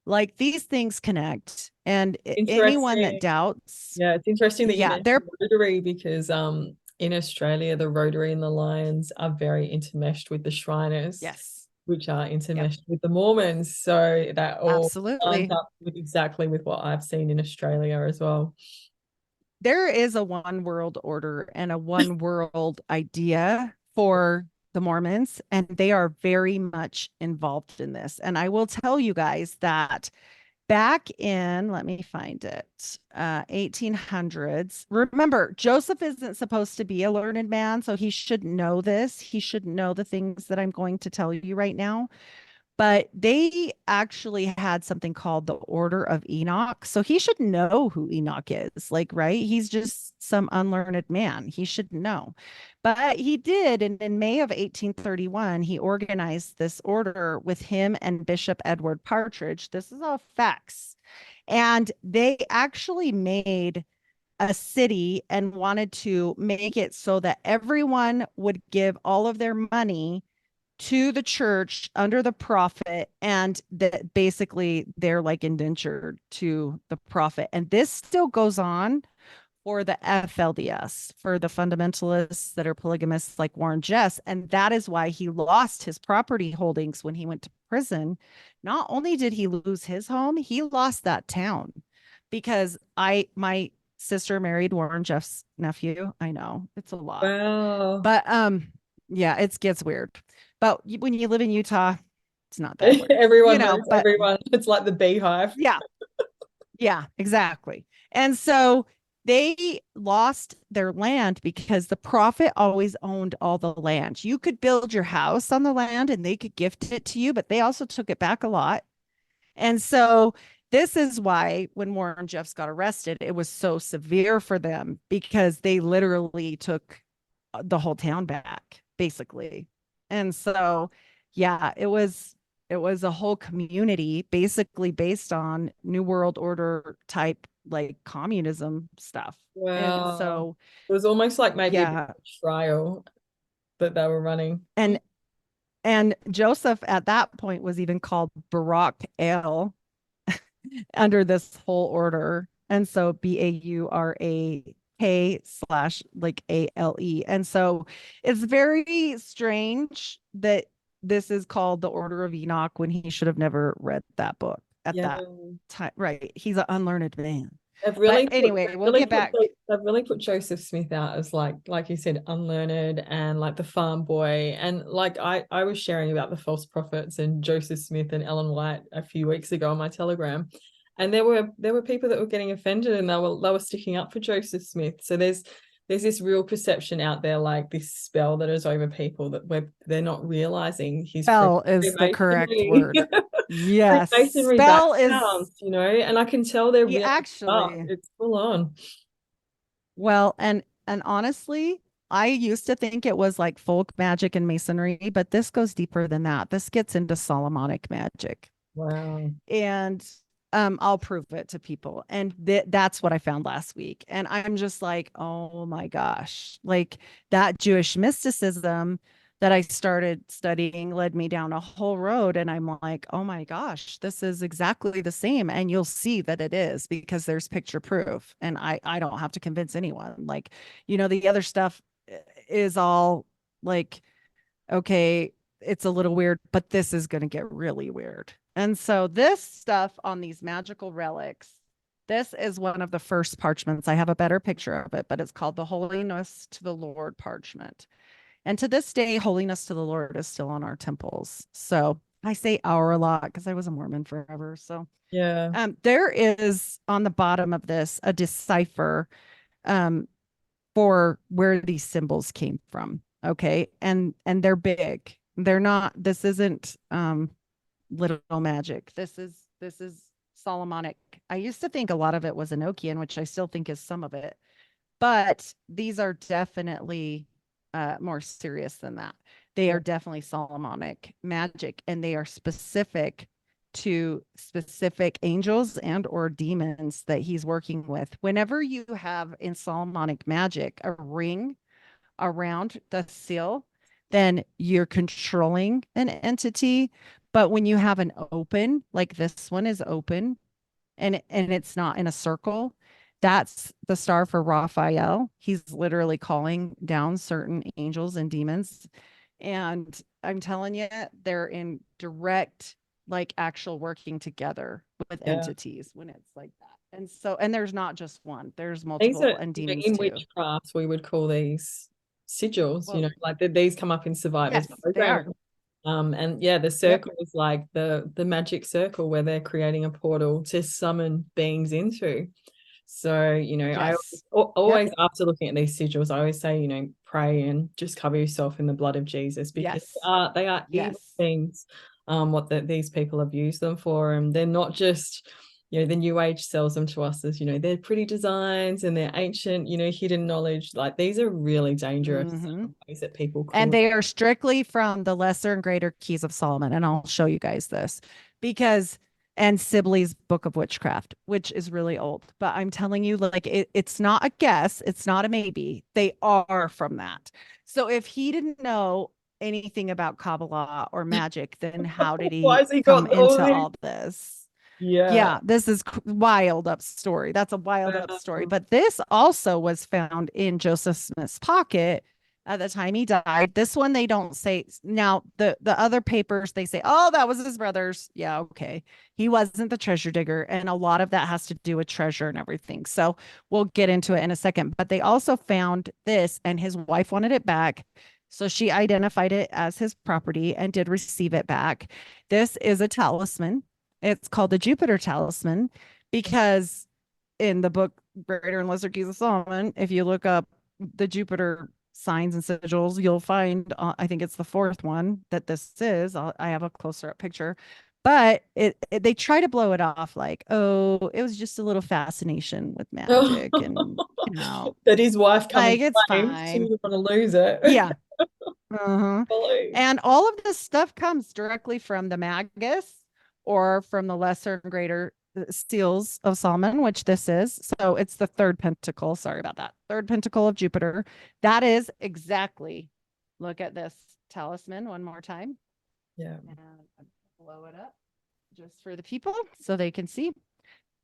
Like these things connect. And anyone that Interesting. doubts, Yeah, it's interesting that you yeah, mentioned they're, Rotary because in Australia the Rotary and the Lions are very intermeshed with the Shriners, yes, which are yep, intermeshed with the Mormons. So that all lines absolutely. up with exactly with what I've seen in Australia as well. There is a one world order and a one world idea for the Mormons, and they are very much involved in this. And I will tell you guys that back in, let me find it, 1800s. Remember, Joseph isn't supposed to be a learned man, so he should know this. He should know the things that I'm going to tell you right now. But they actually had something called the Order of Enoch. So he should know who Enoch is. Like, right? He's just some unlearned man. He should know. But he did. And in May of 1831, he organized this order with him and Bishop Edward Partridge. This is all facts. And they actually made a city and wanted to make it so that everyone would give all of their money to the church under the prophet, and that basically they're like indentured to the prophet. And this still goes on for the FLDS, for the fundamentalists that are polygamists like Warren Jeffs. And that is why he lost his property holdings when he went to prison. Not only did he lose his home, he lost that town because my sister married Warren Jeffs' nephew. I know it's a lot. Wow. But yeah, it gets weird. But when you live in Utah, it's not that weird. Everyone knows But everyone. It's like the beehive. yeah, yeah, exactly. And so they lost their land because the prophet always owned all the land. You could build your house on the land and they could gift it to you, but they also took it back a lot. And so this is why when Warren Jeffs got arrested, it was so severe for them because they literally took the whole town back, basically. And so, yeah, it was a whole community basically based on New World Order type like communism stuff. And Wow. so, It was almost like maybe a bit yeah. of a trial that they were running. And and Joseph at that point was even called Barak El under this whole order. And so Baurak slash like ALE. And so it's very strange that this is called the Order of Enoch when he should have never read that book at Yeah. that time. Right. He's an unlearned man. They've But really put anyway, they've we'll really get put back. they've really put Joseph Smith out as like you said, unlearned and like the farm boy. And like I was sharing about the false prophets and Joseph Smith and Ellen White a few weeks ago on my Telegram. And there were people that were getting offended and they were sticking up for Joseph Smith. So there's this real perception out there, like this spell that is over people that they're not realizing he's from Spell is the correct Freemasonry. word. Yes. Freemasonry Spell is, backgrounds, and I can tell they're he really tough. actually, It's full on. well, and honestly, I used to think it was like folk magic and masonry, but this goes deeper than that. This gets into Solomonic magic. Wow. And I'll prove it to people. And that's what I found last week. And I'm just like, oh my gosh, like that Jewish mysticism that I started studying led me down a whole road. And I'm like, oh my gosh, this is exactly the same. And you'll see that it is because there's picture proof. And I don't have to convince anyone. Like, the other stuff is all like, okay, it's a little weird, but this is going to get really weird. And so this stuff on these magical relics, this is one of the first parchments. I have a better picture of it, but it's called the Holiness to the Lord parchment. And to this day, holiness to the Lord is still on our temples. So I say our a lot because I was a Mormon forever. So Yeah. there is on the bottom of this a decipher um, for where these symbols came from. Okay. And they're big. They're not, this isn't little magic. This is Solomonic. I used to think a lot of it was Enochian, which I still think is some of it, but these are definitely more serious than that. They Yeah. are definitely Solomonic magic, and they are specific to specific angels and or demons that he's working with. Whenever you have in Solomonic magic a ring around the seal, then you're controlling an entity. But when you have an open, like this one is open, and it's not in a circle, that's the star for Raphael. He's literally calling down certain angels and demons. And I'm telling you, they're in direct, like actual working together with Yeah. entities when it's like that. And so, and there's not just one, there's These multiple are, and demons in too. witchcraft, we would call these sigils, Well, like these come up in Survivor's yes, they program. are. And yeah, the Yep. circle is like the magic circle where they're creating a portal to summon beings into. So, I Yes. Yep. always, after looking at these sigils, I always say, pray and just cover yourself in the blood of Jesus, because Yes. they are evil Yes. things, these people have used them for. And they're not just, the New Age sells them to us as, they're pretty designs and they're ancient, hidden knowledge. Like these are really dangerous Mm-hmm. ways that people And call. they are strictly from the Lesser and Greater Keys of Solomon. And I'll show you guys this because, and Sibley's Book of Witchcraft, which is really old. But I'm telling you, like, it's not a guess, it's not a maybe. They are from that. So if he didn't know anything about Kabbalah or magic, then how did Why he has he come got all into these? all this? Yeah. Yeah, this is wild up story. That's a wild up story. Wow. But this also was found in Joseph Smith's pocket at the time he died. This one they don't say. Now the other papers they say, oh, that was his brother's. Yeah, okay. He wasn't the treasure digger, and a lot of that has to do with treasure and everything. So we'll get into it in a second. But they also found this, and his wife wanted it back. So she identified it as his property and did receive it back. This is a talisman. It's called the Jupiter talisman because in the book Greater and Lesser Keys of Solomon, if you look up the Jupiter signs and sigils, you'll find, I think it's the fourth one that this is. I have a closer up picture, but they try to blow it off like, oh, it was just a little fascination with magic and, That his wife come like and it's claimed she fine. didn't want to lose it. Yeah. Uh-huh. Blue. And all of this stuff comes directly from the Magus or from the lesser and greater seals of Solomon, which this is. So it's the third pentacle. Sorry about that. Third pentacle of Jupiter. That is exactly, look at this talisman one more time. Yeah. And blow it up just for the people so they can see.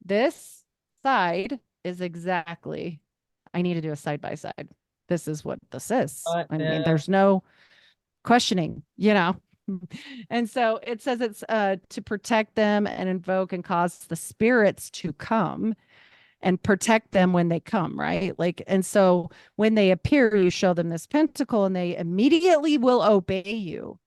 This side is exactly, I need to do a side by side. This is what this is. Right I mean, there. there's no questioning, you know. And so it says it's to protect them and invoke and cause the spirits to come and protect them when they come, right? Like, and so when they appear, you show them this pentacle and they immediately will obey you.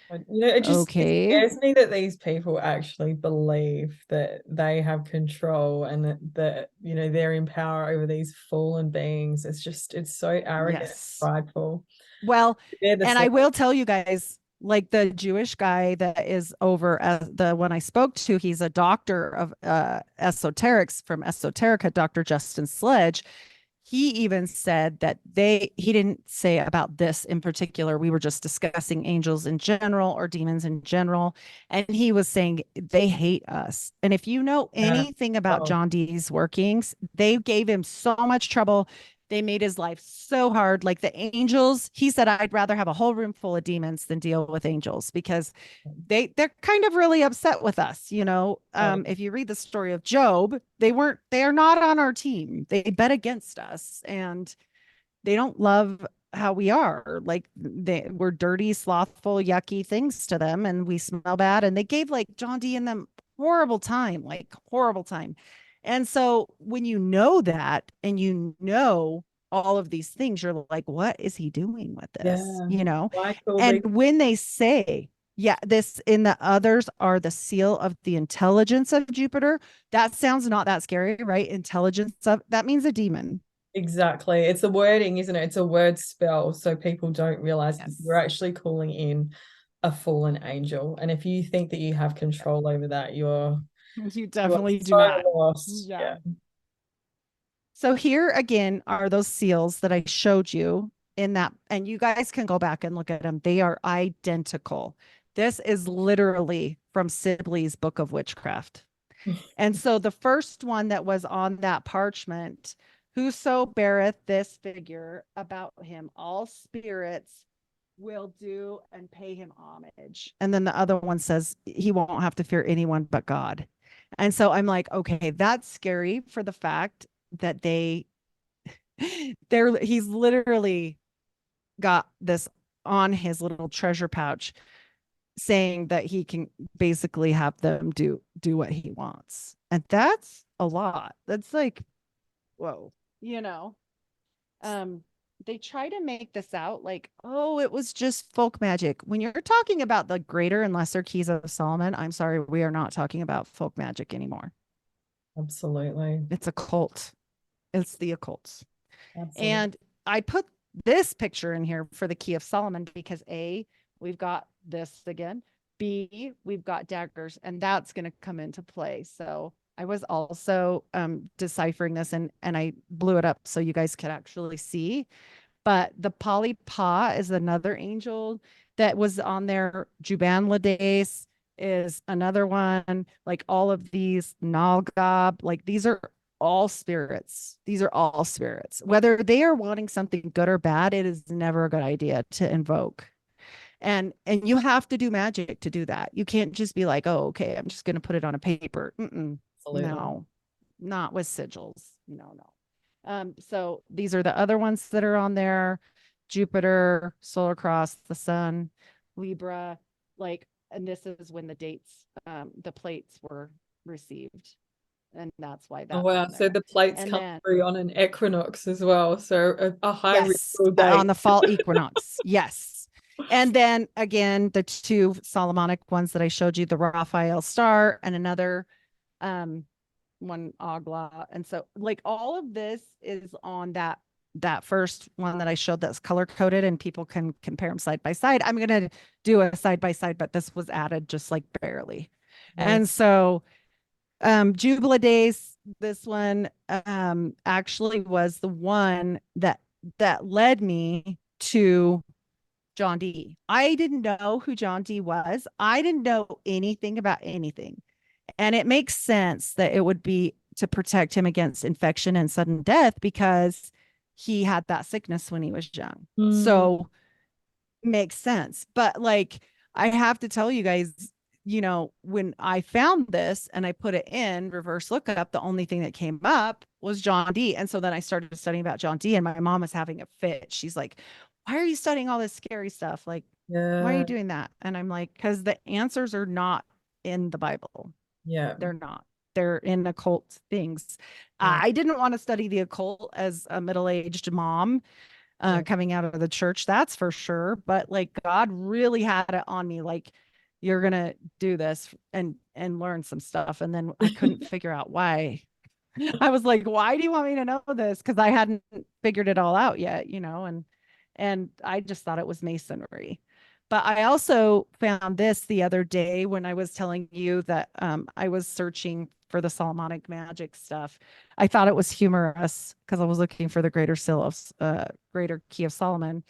It Okay. scares me that these people actually believe that they have control and that they're in power over these fallen beings. It's so arrogant and Yes. prideful. Well, They're the and same. I will tell you guys, like the Jewish guy that is over the one I spoke to, he's a doctor of esoterics from Esoterica, Dr. Justin Sledge. He even said that he didn't say about this in particular. We were just discussing angels in general or demons in general. And he was saying they hate us. And if you know anything about Oh, John Dee's workings, they gave him so much trouble. They made his life so hard. Like the angels, he said, I'd rather have a whole room full of demons than deal with angels because they're kind of really upset with us, you know. oh, If you read the story of Job, they are not on our team. They bet against us and they don't love how we are. Like we're dirty, slothful, yucky things to them and we smell bad. And they gave like John Dee and them horrible time, like horrible time. And so when you know that and you know all of these things, you're like, what is he doing with this? yeah. You know? Like all these. And when they say, yeah, this in the others are the seal of the intelligence of Jupiter, that sounds not that scary, right? Intelligence of that means a demon. Exactly. It's a wording, isn't it? It's a word spell, so people don't realize that you're Yes. actually calling in a fallen angel. And if you think that you have control over that, You you are definitely do so not. lost. Yeah. Yeah. So here again are those seals that I showed you in that, and you guys can go back and look at them. They are identical. This is literally from Sibley's Book of Witchcraft. And so the first one that was on that parchment, whoso beareth this figure about him, all spirits will do and pay him homage. And then the other one says he won't have to fear anyone but God. And so I'm like, okay, that's scary for the fact that he's literally got this on his little treasure pouch saying that he can basically have them do what he wants. And that's a lot. That's like, whoa, you know. Um they try to make this out like, oh, it was just folk magic. When you're talking about the greater and lesser keys of Solomon, I'm sorry, we are not talking about folk magic anymore. Absolutely. It's a cult. It's the occult. Absolutely. And I put this picture in here for the Key of Solomon because A, we've got this again. B, we've got daggers, and that's going to come into play. So I was also deciphering this and I blew it up so you guys could actually see. But the Polypa is another angel that was on there. Juban Lades is another one. Like all of these Nalgab, like these are all spirits. These are all spirits. Whether they are wanting something good or bad, it is never a good idea to invoke. And you have to do magic to do that. You can't just be like, oh, okay, I'm just going to put it on a paper. Absolutely. No, not with sigils. No, no. So these are the other ones that are on there: Jupiter, solar cross, the sun, Libra, like, and this is when the dates, the plates were received. And that's why Oh that's wow. on So there. the plates And come then, through on an equinox as well. So a high yes, ritual on date. the fall equinox. Yes. And then again, the two Solomonic ones that I showed you, the Raphael star and another um one Agla. And so like all of this is on that first one that I showed that's color coded and people can compare them side by side. I'm going to do a side by side, but this was added just like barely. Amazing. And so Jubilee Days, this one actually was the one that led me to John Dee. I didn't know who John Dee was. I didn't know anything about anything. And it makes sense that it would be to protect him against infection and sudden death because he had that sickness when he was young. Mm, So makes sense. But like, I have to tell you guys, when I found this and I put it in reverse lookup, the only thing that came up was John Dee. And so then I started studying about John Dee, and my mom was having a fit. She's like, why are you studying all this scary stuff? Like, why are you yeah, doing that? And I'm like, because the answers are not in the Bible. yeah, They're not. They're in occult things. yeah, I didn't want to study the occult as a middle-aged mom yeah. coming out of the church, that's for sure. But like God really had it on me, like you're gonna do this and learn some stuff. And then I couldn't figure out why. I was like, why do you want me to know this? Because I hadn't figured it all out yet, and I just thought it was masonry. But I also found this the other day when I was telling you that I was searching for the Solomonic magic stuff. I thought it was humorous because I was looking for the greater key of Solomon.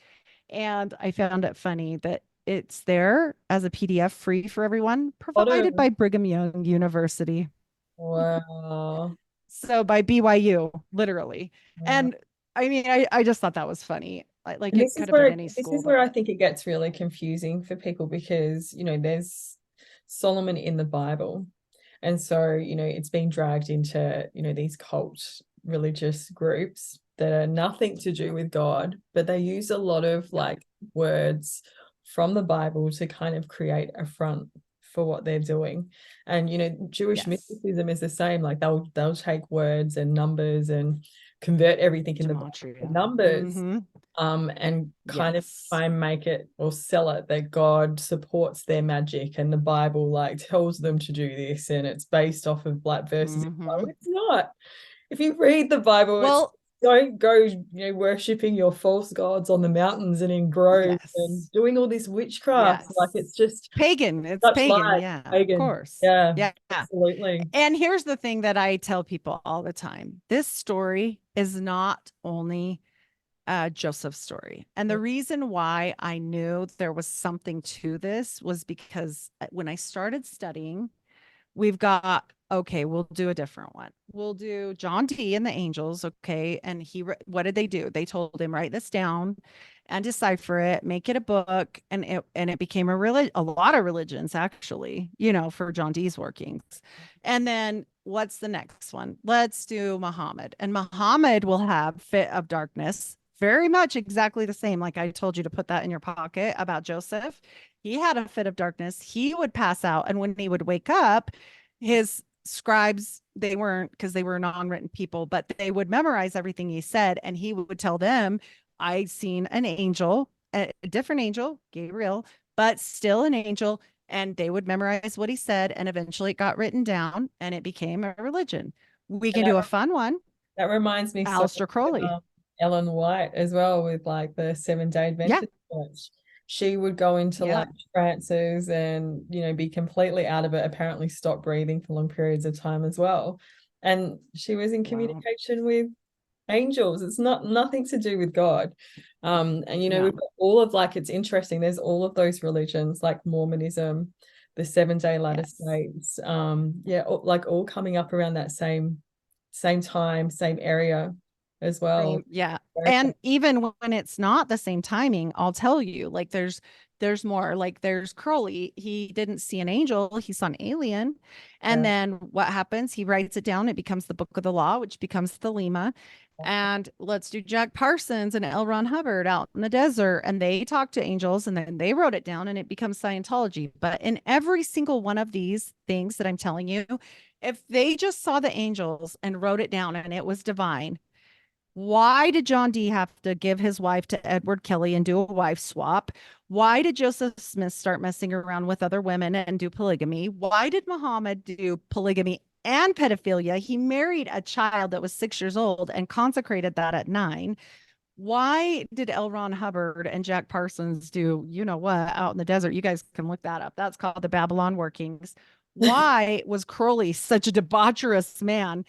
And I found it funny that it's there as a PDF free for everyone, provided Auto. by Brigham Young University. Wow. So by BYU, literally. Wow. And I mean, I just thought that was funny. Like And it this is could have been where any this school, is where but I think it gets really confusing for people because, there's Solomon in the Bible. And so, it's been dragged into, these cult religious groups that are nothing to do with God, but they use a lot of like words from the Bible to kind of create a front for what they're doing. And Jewish yes, mysticism is the same. Like they'll take words and numbers and convert everything in the Bible to gematria. numbers, Mm-hmm. and kind of Yes. try and make it or sell it that God supports their magic and the Bible like tells them to do this and it's based off of like verses. Oh, Mm-hmm. it's not. If you read the Bible, it's Well, don't go, worshipping your false gods on the mountains and in groves and yes. doing all this witchcraft. Like Yes. it's just Pagan. It's such pagan. lies, Yeah, of pagan. course. Yeah, Yeah. absolutely. And here's the thing that I tell people all the time. This story is not only Joseph's story. And the reason why I knew there was something to this was because when I started studying, we've got, okay, we'll do a different one. We'll do John Dee and the angels. Okay. And what did they do? They told him, write this down and decipher it, make it a book. And it became a lot of religions actually, for John Dee's workings. And then what's the next one? Let's do Muhammad. And Muhammad will have fit of darkness, very much exactly the same. Like I told you to put that in your pocket about Joseph. He had a fit of darkness. He would pass out. And when he would wake up, his scribes, they weren't, because they were non-written people, but they would memorize everything he said. And he would tell them, I seen an angel, a different angel, Gabriel, but still an angel. And they would memorize what he said. And eventually it got written down and it became a religion. We And can do a fun one. that reminds me so much Aleister of Crowley. Ellen White as well with like the Seven-Day Yeah. Adventist church. She would go into Yeah. like trances and be completely out of it, apparently stop breathing for long periods of time as well. And she was in Wow. communication with angels. It's nothing to do with God. And we've No. got all of like it's interesting, there's all of those religions like Mormonism, the Seven-Day Latter Yes. Saints, yeah, like all coming up around that same time, same area as well. Same, yeah. America. And even when it's not the same timing, I'll tell you, like there's more. Like there's Crowley. He didn't see an angel, he saw an alien. And Yeah. then what happens? He writes it down. It becomes the Book of the Law, which becomes the Lima. And let's do Jack Parsons and L. Ron Hubbard out in the desert. And they talk to angels and then they wrote it down and it becomes Scientology. But in every single one of these things that I'm telling you, if they just saw the angels and wrote it down and it was divine, why did John Dee have to give his wife to Edward Kelly and do a wife swap? Why did Joseph Smith start messing around with other women and do polygamy? Why did Muhammad do polygamy and pedophilia? He married a child that was 6 years old and consecrated that at 9. Why did L. Ron Hubbard and Jack Parsons do, what, out in the desert? You guys can look that up. That's called the Babylon workings. Why was Crowley such a debaucherous man?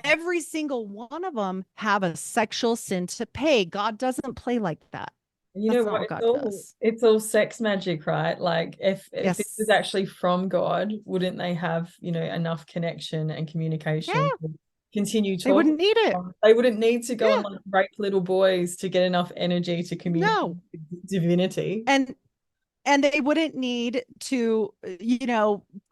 Every single one of them have a sexual sin to pay. God doesn't play like that. You know That's not what? what God does. It's all sex magic, right? Like if it was Yes. actually from God, wouldn't they have, enough connection and communication Yeah. to continue They talking? wouldn't need it. They wouldn't need to go and Yeah. like rape little boys to get enough energy to communicate No. with divinity. And they wouldn't need to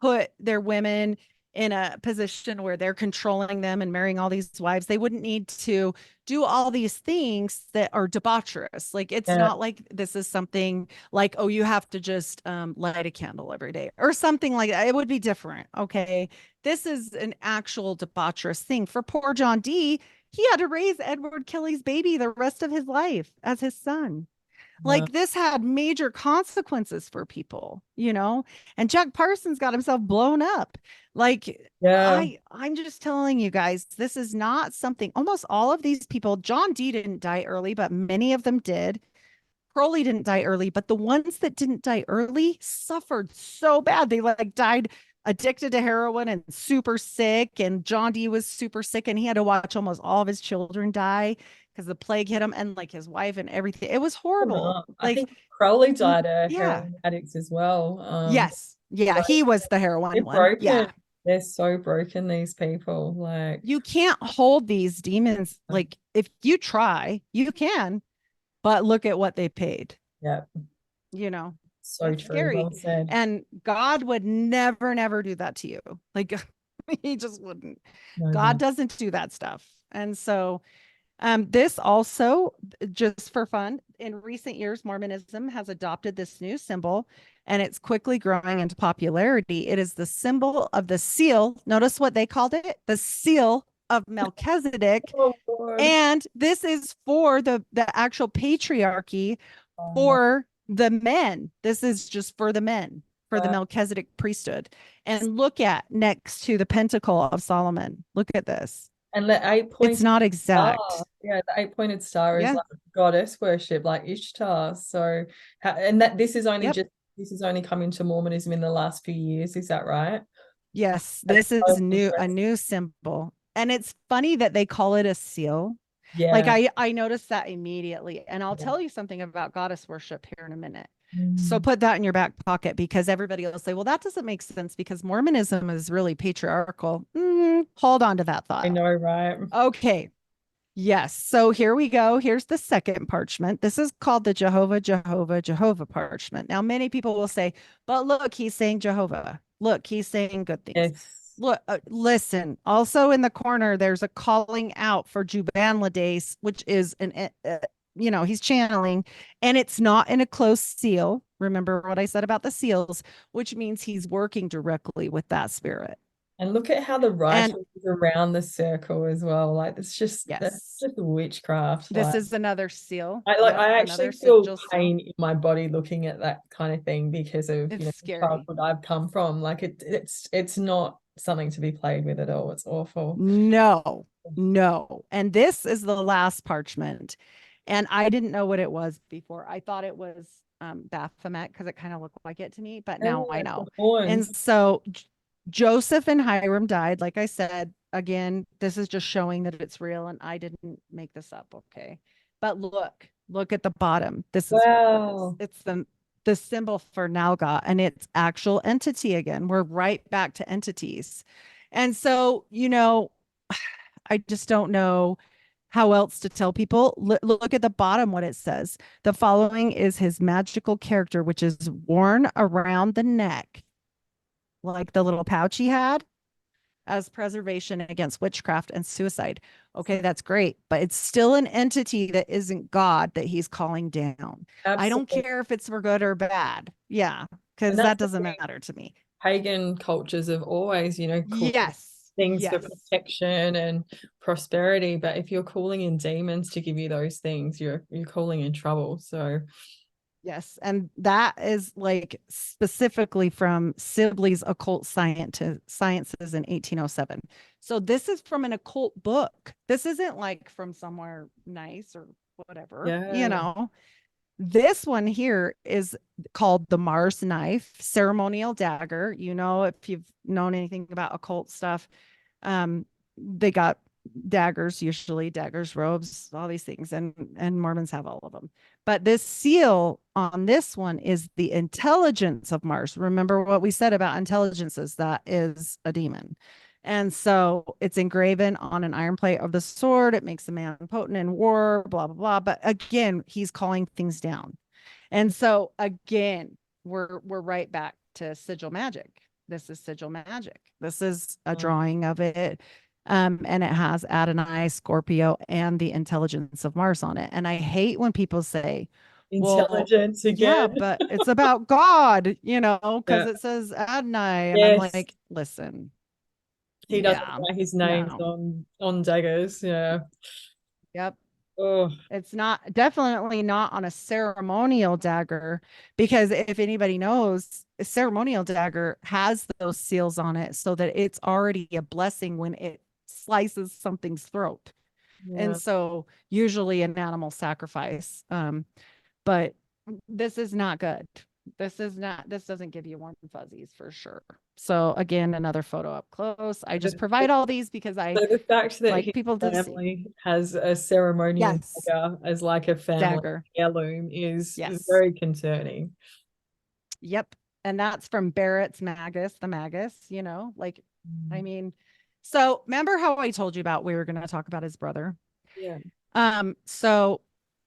put their women in a position where they're controlling them and marrying all these wives. They wouldn't need to do all these things that are debaucherous. Like, it's Yeah, not like this is something like, oh, you have to just light a candle every day or something like that. It would be different. Okay, this is an actual debaucherous thing. For poor John D, he had to raise Edward Kelly's baby the rest of his life as his son. yeah, Like, this had major consequences for people. And Jack Parsons got himself blown up. Like, yeah. I'm just telling you guys, this is not something. Almost all of these people, John Dee didn't die early, but many of them did. Crowley didn't die early, but the ones that didn't die early suffered so bad. They like died addicted to heroin and super sick. And John Dee was super sick, and he had to watch almost all of his children die because the plague hit him, and like his wife and everything. It was horrible. I Like, think Crowley died a yeah. heroin addict as well. Yes. Yeah. Like, He was the they're heroin one. broken. Yeah. They're so broken, these people. Like, You can't hold these demons. Like, if you try, you can, but look at what they paid. yeah, you know so it's true. Well scary, said. and God would never do that to you. Like, he just wouldn't. No, God no. doesn't do that stuff. And so this also, just for fun, in recent years Mormonism has adopted this new symbol, and it's quickly growing into popularity. It is the symbol of the seal. Notice what they called it, the seal of Melchizedek. Oh, Lord. And this is for the actual patriarchy, Oh, for the men. This is just for the men, for the wow. Melchizedek priesthood. And look at next to the pentacle of Solomon. Look at this. And the eight It's pointed not star. exact. Yeah, the eight-pointed star is Yeah. like goddess worship, like Ishtar. So, and that Yep. this is only come into Mormonism in the last few years. Is that right? Yes. That's This is so new, a interesting. new symbol. And it's funny that they call it a seal. Like, Yeah. I noticed that immediately. And I'll Yeah. tell you something about goddess worship here in a minute. So Mm, put that in your back pocket, because everybody will say, well, that doesn't make sense because Mormonism is really patriarchal. Hold on to that I thought. know, right? Okay. Yes. So here we go. Here's the second parchment. This is called the Jehovah parchment. Now, many people will say, but look, he's saying Jehovah. Look, he's saying good things. Yes. Look, listen. Also in the corner, there's a calling out for Juban Lades, which is he's channeling, and it's not in a closed seal. Remember what I said about the seals, which means he's working directly with that spirit. And look at how the And writing is around the circle as well. Like that's yes, just witchcraft. this Like is another seal. I Yep, actually another feel sigil seal. pain in my body looking at that kind of thing because of, It's the scary. childhood I've come from. Like it's not something to be played with at all. It's awful. No, no. And this is the last parchment. And I didn't know what it was before. I thought it was Baphomet because it kind of looked like it to me, but Yeah, now I the know. And horns. so Joseph and Hiram died. Like I said, again, this is just showing that it's real, and I didn't make this up. Okay. But look at the bottom. This is what that is. Wow. It's the symbol for Nalga, and it's actual entity again. We're right back to entities. And so, I just don't know how else to tell people. Look at the bottom, what it says. The following is his magical character, which is worn around the neck, like the little pouch he had, as preservation against witchcraft and suicide. Okay, that's great, but it's still an entity that isn't God that he's calling down. I don't Absolutely. care if it's for good or bad. Yeah, And because that's that the doesn't thing. matter to me. Pagan cultures have always, called Yes, things for yes. protection and prosperity. But if you're calling in demons to give you those things, you're calling in trouble. So Yes, and that is like specifically from Sibley's Occult Sciences in 1807. So this is from an occult book. This isn't like from somewhere nice or whatever, yeah. This one here is called the Mars knife, ceremonial dagger. If you've known anything about occult stuff, they got daggers, usually daggers, robes, all these things, and Mormons have all of them. But this seal on this one is the intelligence of Mars. Remember what we said about intelligences? That is a demon. And so it's engraven on an iron plate of the sword. It makes a man potent in war, blah, blah, blah. But again, he's calling things down. And so again, we're right back to sigil magic. This is sigil magic. This is a drawing of it. And it has Adonai, Scorpio, and the intelligence of Mars on it. And I hate when people say, well, Intelligence yeah, again. but it's about God, because Yeah. it says Adonai. And I'm Yes. like, listen, He doesn't yeah, write his names no, on daggers. Yeah. yep. Oh, It's not definitely not on a ceremonial dagger, because if anybody knows, a ceremonial dagger has those seals on it so that it's already a blessing when it slices something's throat. And yeah. so usually an animal sacrifice. But this is not good. This doesn't give you warm fuzzies for sure. So again, another photo up close. I just provide all these because I So the fact that like his people to see. family has a ceremonial Yes, dagger as like a family dagger. heirloom is Yes. very concerning. Yep. And that's from Barrett's Magus, the Magus, I mean, so remember how I told you about we were going to talk about his brother? Yeah. So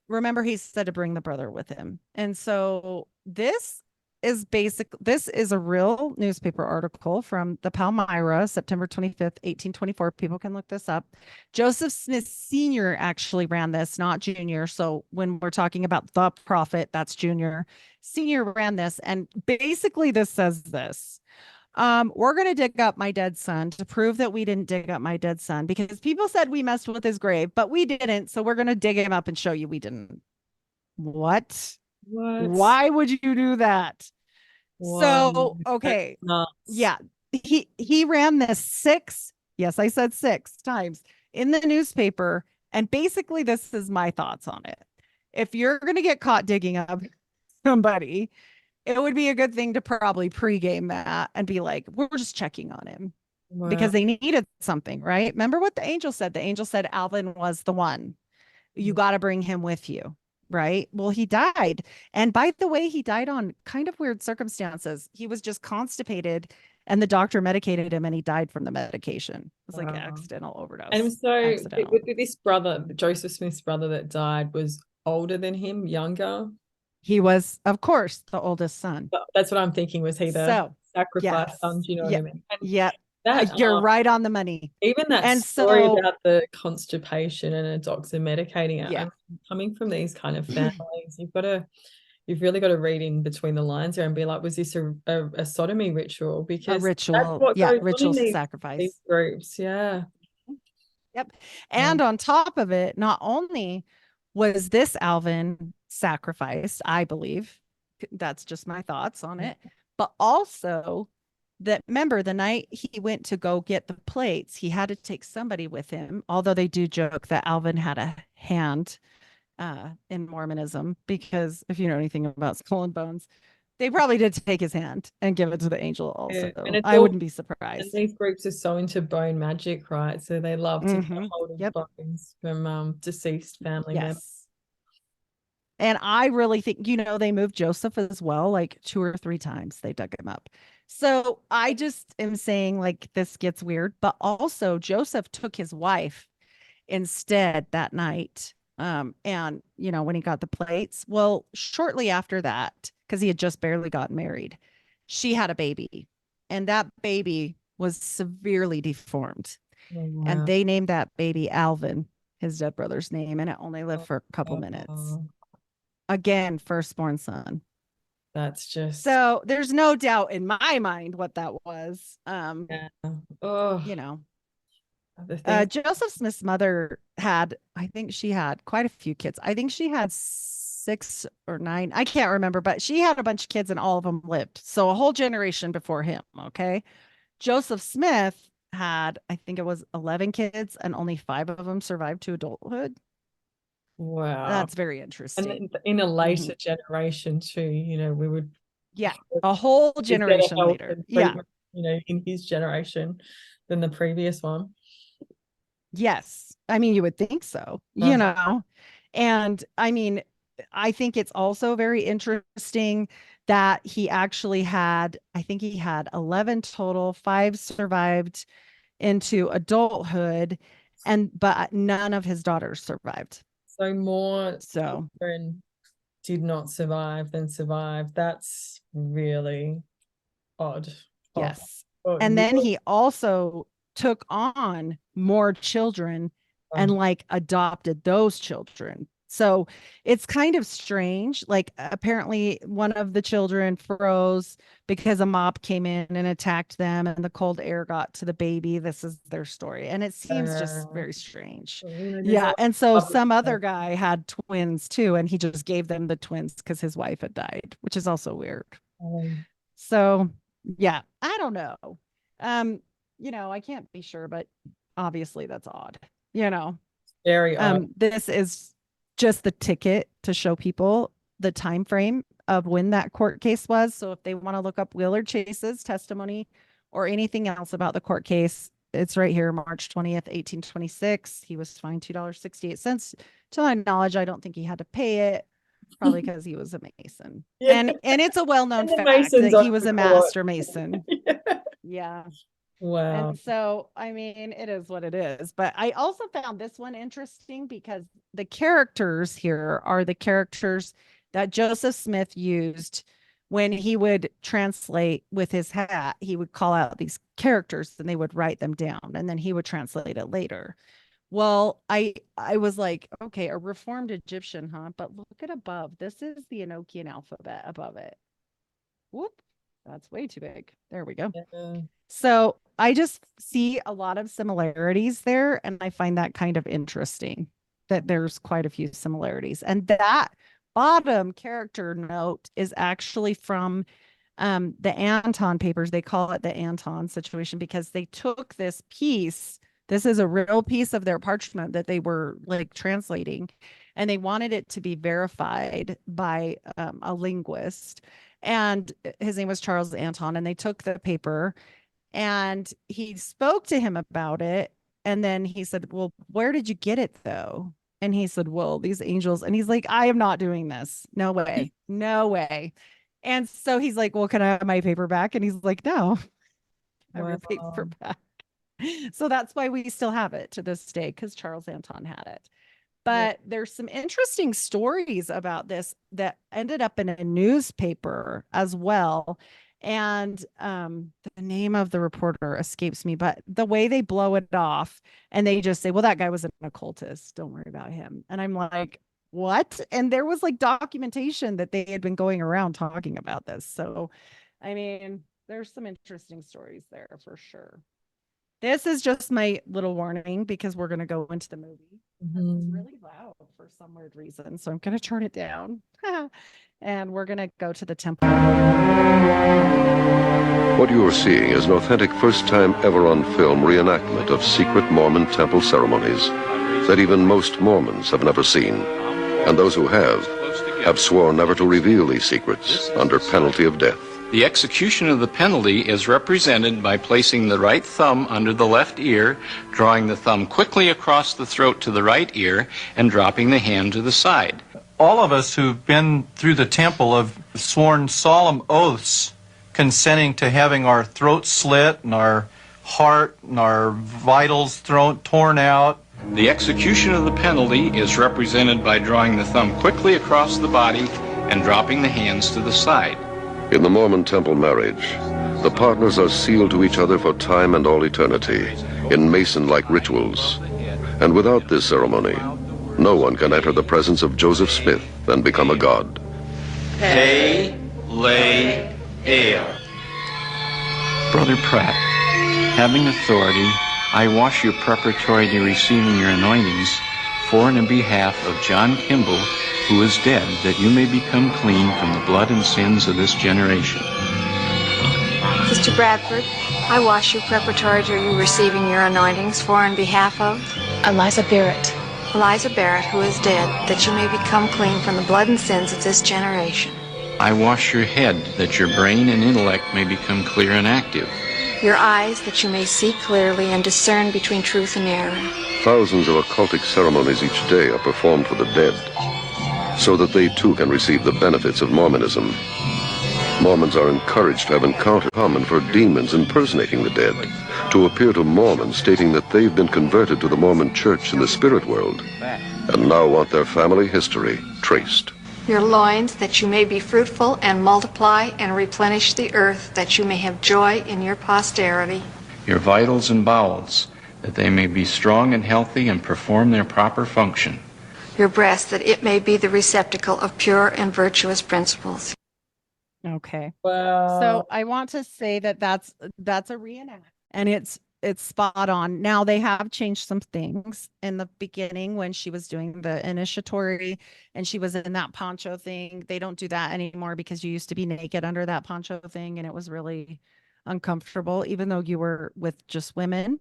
remember he said to bring the brother with him. And so this is a real newspaper article from the Palmyra, September 25th, 1824. People can look this up. Joseph Smith Sr. actually ran this, not Junior. So when we're talking about the prophet, that's Junior. Senior ran this. And basically this says this. We're going to dig up my dead son to prove that we didn't dig up my dead son, because people said we messed with his grave, but we didn't. So we're going to dig him up and show you we didn't. What? What? Why would you do that? Wow. So, That's okay. nuts. Yeah. He ran this yes, I said 6 times in the newspaper. And basically, this is my thoughts on it. If you're going to get caught digging up somebody, it would be a good thing to probably pregame that and be like, we're just checking on him Wow. because they needed something, right? Remember what the angel said? The angel said Alvin was the one. You got to bring him with you, right? Well, he died. And by the way, he died on kind of weird circumstances. He was just constipated and the doctor medicated him and he died from the medication. It was like an Wow. accidental And overdose. so Accidental. this brother, Joseph Smith's brother that died, was older than him, younger. He was, of course, the oldest son. That's what I'm thinking. Was he the So, sacrifice son? yes. Do you know what Yeah. I mean? And Yeah. that You're right on the money. even that And story so, about the constipation and a doctor medicating it, yeah, I'm coming from these kind of families, you've really got to read in between the lines there and be like, was this a sodomy ritual? a Because that's ritual. what Yeah, goes on ritual in these sacrifice. groups. Yeah. Yep. Um, And on top of it, not only was this Alvin sacrificed, I believe, that's just my thoughts on it, but also that remember the night he went to go get the plates, he had to take somebody with him, although they do joke that Alvin had a hand in Mormonism, because if you know anything about skull and bones, they probably did take his hand and give it to the angel yeah. also. And it's I all, wouldn't be and surprised. these groups are so into bone magic, right? So they love to get Mm-hmm. hold Yep. of bones from deceased family members. Yes. And I really think, they moved Joseph as well, like 2 or 3 times they dug him up. So I just am saying, like, this gets weird, but also Joseph took his wife instead that night. And when he got the plates, well, shortly after that, because he had just barely gotten married, she had a baby, and that baby was severely deformed. Oh, And wow. they named that baby Alvin, his dead brother's name, and it only lived for a couple minutes. Oh, Again, firstborn son. that's just, So there's no doubt in my mind what that was. yeah. Oh, You know, the things. Joseph Smith's mother had, I think she had quite a few kids. I think she had 6 or 9. I can't remember, but she had a bunch of kids and all of them lived. So a whole generation before him. Okay. Joseph Smith had, I think it was 11 kids and only 5 of them survived to adulthood. Wow. That's very And interesting. in a Mm-hmm. later generation too, we would Yeah. A whole get better generation health later. and Yeah. treatment, in his generation than the previous one. Yes. I mean, you would think so, Uh-huh. And I mean, I think it's also very interesting that he actually had, I think he had 11 total, 5 survived into adulthood, but none of his daughters survived. So more So children did not survive than survived. That's really odd. yes. Oh, And then he also took on more children and like adopted those children. So it's kind of strange. Like apparently one of the children froze because a mob came in and attacked them and the cold air got to the baby. This is their story. And it seems just very strange. Yeah. And so some other guy had twins too, and he just gave them the twins because his wife had died, which is also weird. So yeah, I don't know. I can't be sure, but obviously that's odd. Very odd. This is just the ticket to show people the time frame of when that court case was. So if they want to look up Willard Chase's testimony or anything else about the court case, it's right here, March 20th, 1826. He was fined $2.68. To my knowledge, I don't think he had to pay it, probably because he was a Mason. Yeah. And it's a well-known fact that he was a master Mason. Yeah. Wow. And so, I mean, it is what it is. But I also found this one interesting because the characters here are the characters that Joseph Smith used when he would translate with his hat. He would call out these characters and they would write them down and then he would translate it later. Well, I was like, okay, a reformed Egyptian, huh? But look at above. This is the Enochian alphabet above it. Whoop. That's way too big. There we go. Yeah. So I just see a lot of similarities there. And I find that kind of interesting that there's quite a few similarities. And that bottom character note is actually from the Anton papers. They call it the Anton situation because they took this piece. This is a real piece of their parchment that they were like translating, and they wanted it to be verified by a linguist. And his name was Charles Anton. And they took the paper and he spoke to him about it. And then he said, well, where did you get it though? And he said, well, these angels. And he's like, I am not doing this. No way. No way. And so he's like, well, can I have my paper back? And he's like, no, have your paper back. So that's why we still have it to this day, because Charles Anton had it. But there's some interesting stories about this that ended up in a newspaper as well. And the name of the reporter escapes me, but the way they blow it off and they just say, well, that guy was an occultist. Don't worry about him. And I'm like, what? And there was like documentation that they had been going around talking about this. So, I mean, there's some interesting stories there for sure. This is just my little warning because we're going to go into the movie. It's really loud for some weird reason. So I'm going to turn it down and we're going to go to the temple. What you are seeing is an authentic first time ever on film reenactment of secret Mormon temple ceremonies that even most Mormons have never seen. And those who have sworn never to reveal these secrets under penalty of death. The execution of the penalty is represented by placing the right thumb under the left ear, drawing the thumb quickly across the throat to the right ear, and dropping the hand to the side. All of us who've been through the temple have sworn solemn oaths consenting to having our throat slit and our heart and our vitals torn out. The execution of the penalty is represented by drawing the thumb quickly across the body and dropping the hands to the side. In the Mormon temple marriage, the partners are sealed to each other for time and all eternity in Mason-like rituals. And without this ceremony, no one can enter the presence of Joseph Smith and become a god. Pay, lay, ale. Brother Pratt, having authority, I wash you preparatory to receiving your anointings for and in behalf of John Kimball, who is dead, that you may become clean from the blood and sins of this generation. Sister Bradford, I wash you preparatory to you receiving your anointings for and behalf of Eliza Barrett. Eliza Barrett, who is dead, that you may become clean from the blood and sins of this generation. I wash your head, that your brain and intellect may become clear and active. Your eyes, that you may see clearly and discern between truth and error. Thousands of occultic ceremonies each day are performed for the dead. so that they too can receive the benefits of Mormonism. Mormons are encouraged to have encounters common for demons impersonating the dead, to appear to Mormons stating that they've been converted to the Mormon church in the spirit world, and now want their family history traced. Your loins, that you may be fruitful and multiply and replenish the earth, that you may have joy in your posterity. Your vitals and bowels, that they may be strong and healthy and perform their proper function. Your breast, that it may be the receptacle of pure and virtuous principles. Okay. Wow. So I want to say that that's a reenact, and it's spot on. Now they have changed some things in the beginning when she was doing the initiatory and she was in that poncho thing. They don't do that anymore because you used to be naked under that poncho thing and it was really uncomfortable, even though you were with just women.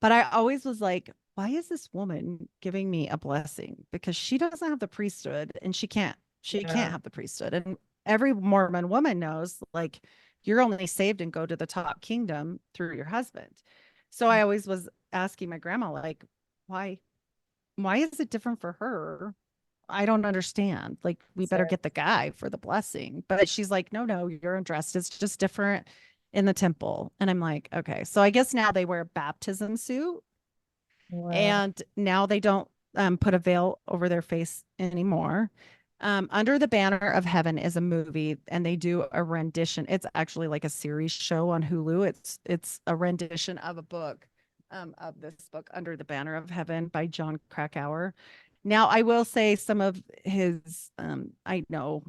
But I always was like, why is this woman giving me a blessing? Because she doesn't have the priesthood and she can't have the priesthood. And every Mormon woman knows, like, you're only saved and go to the top kingdom through your husband. So I always was asking my grandma, like, why is it different for her? I don't understand. Like, we better get the guy for the blessing. But she's like, no, you're undressed. It's just different in the temple. And I'm like, okay. So I guess now they wear a baptism suit. Wow. And now they don't put a veil over their face anymore. Under the Banner of Heaven is a movie, and they do a rendition. It's actually like a series show on Hulu. It's a rendition of a book, of this book, Under the Banner of Heaven by John Krakauer. Now, I will say some of his, I know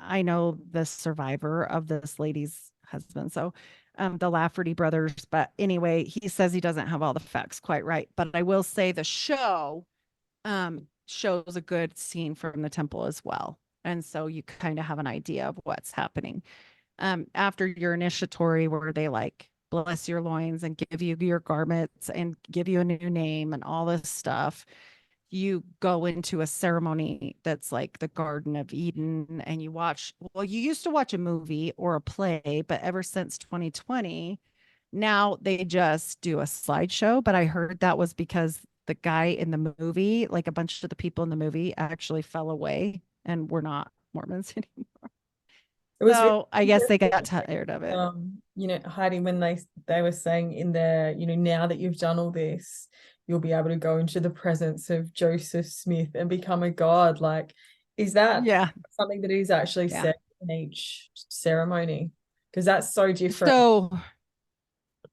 the survivor of this lady's husband. So the Lafferty brothers. But anyway, he says he doesn't have all the facts quite right. But I will say the show shows a good scene from the temple as well. And so you kind of have an idea of what's happening. After your initiatory, where they like bless your loins and give you your garments and give you a new name and all this stuff, you go into a ceremony that's like the Garden of Eden, and you used to watch a movie or a play, but ever since 2020, now they just do a slideshow. But I heard that was because the guy in the movie, like a bunch of the people in the movie, actually fell away and were not Mormons anymore. It was So I guess they got tired of it. Heidi, when they were saying in there, now that you've done all this, you'll be able to go into the presence of Joseph Smith and become a god. Like, is that something that is actually said in each ceremony? Because that's so different. So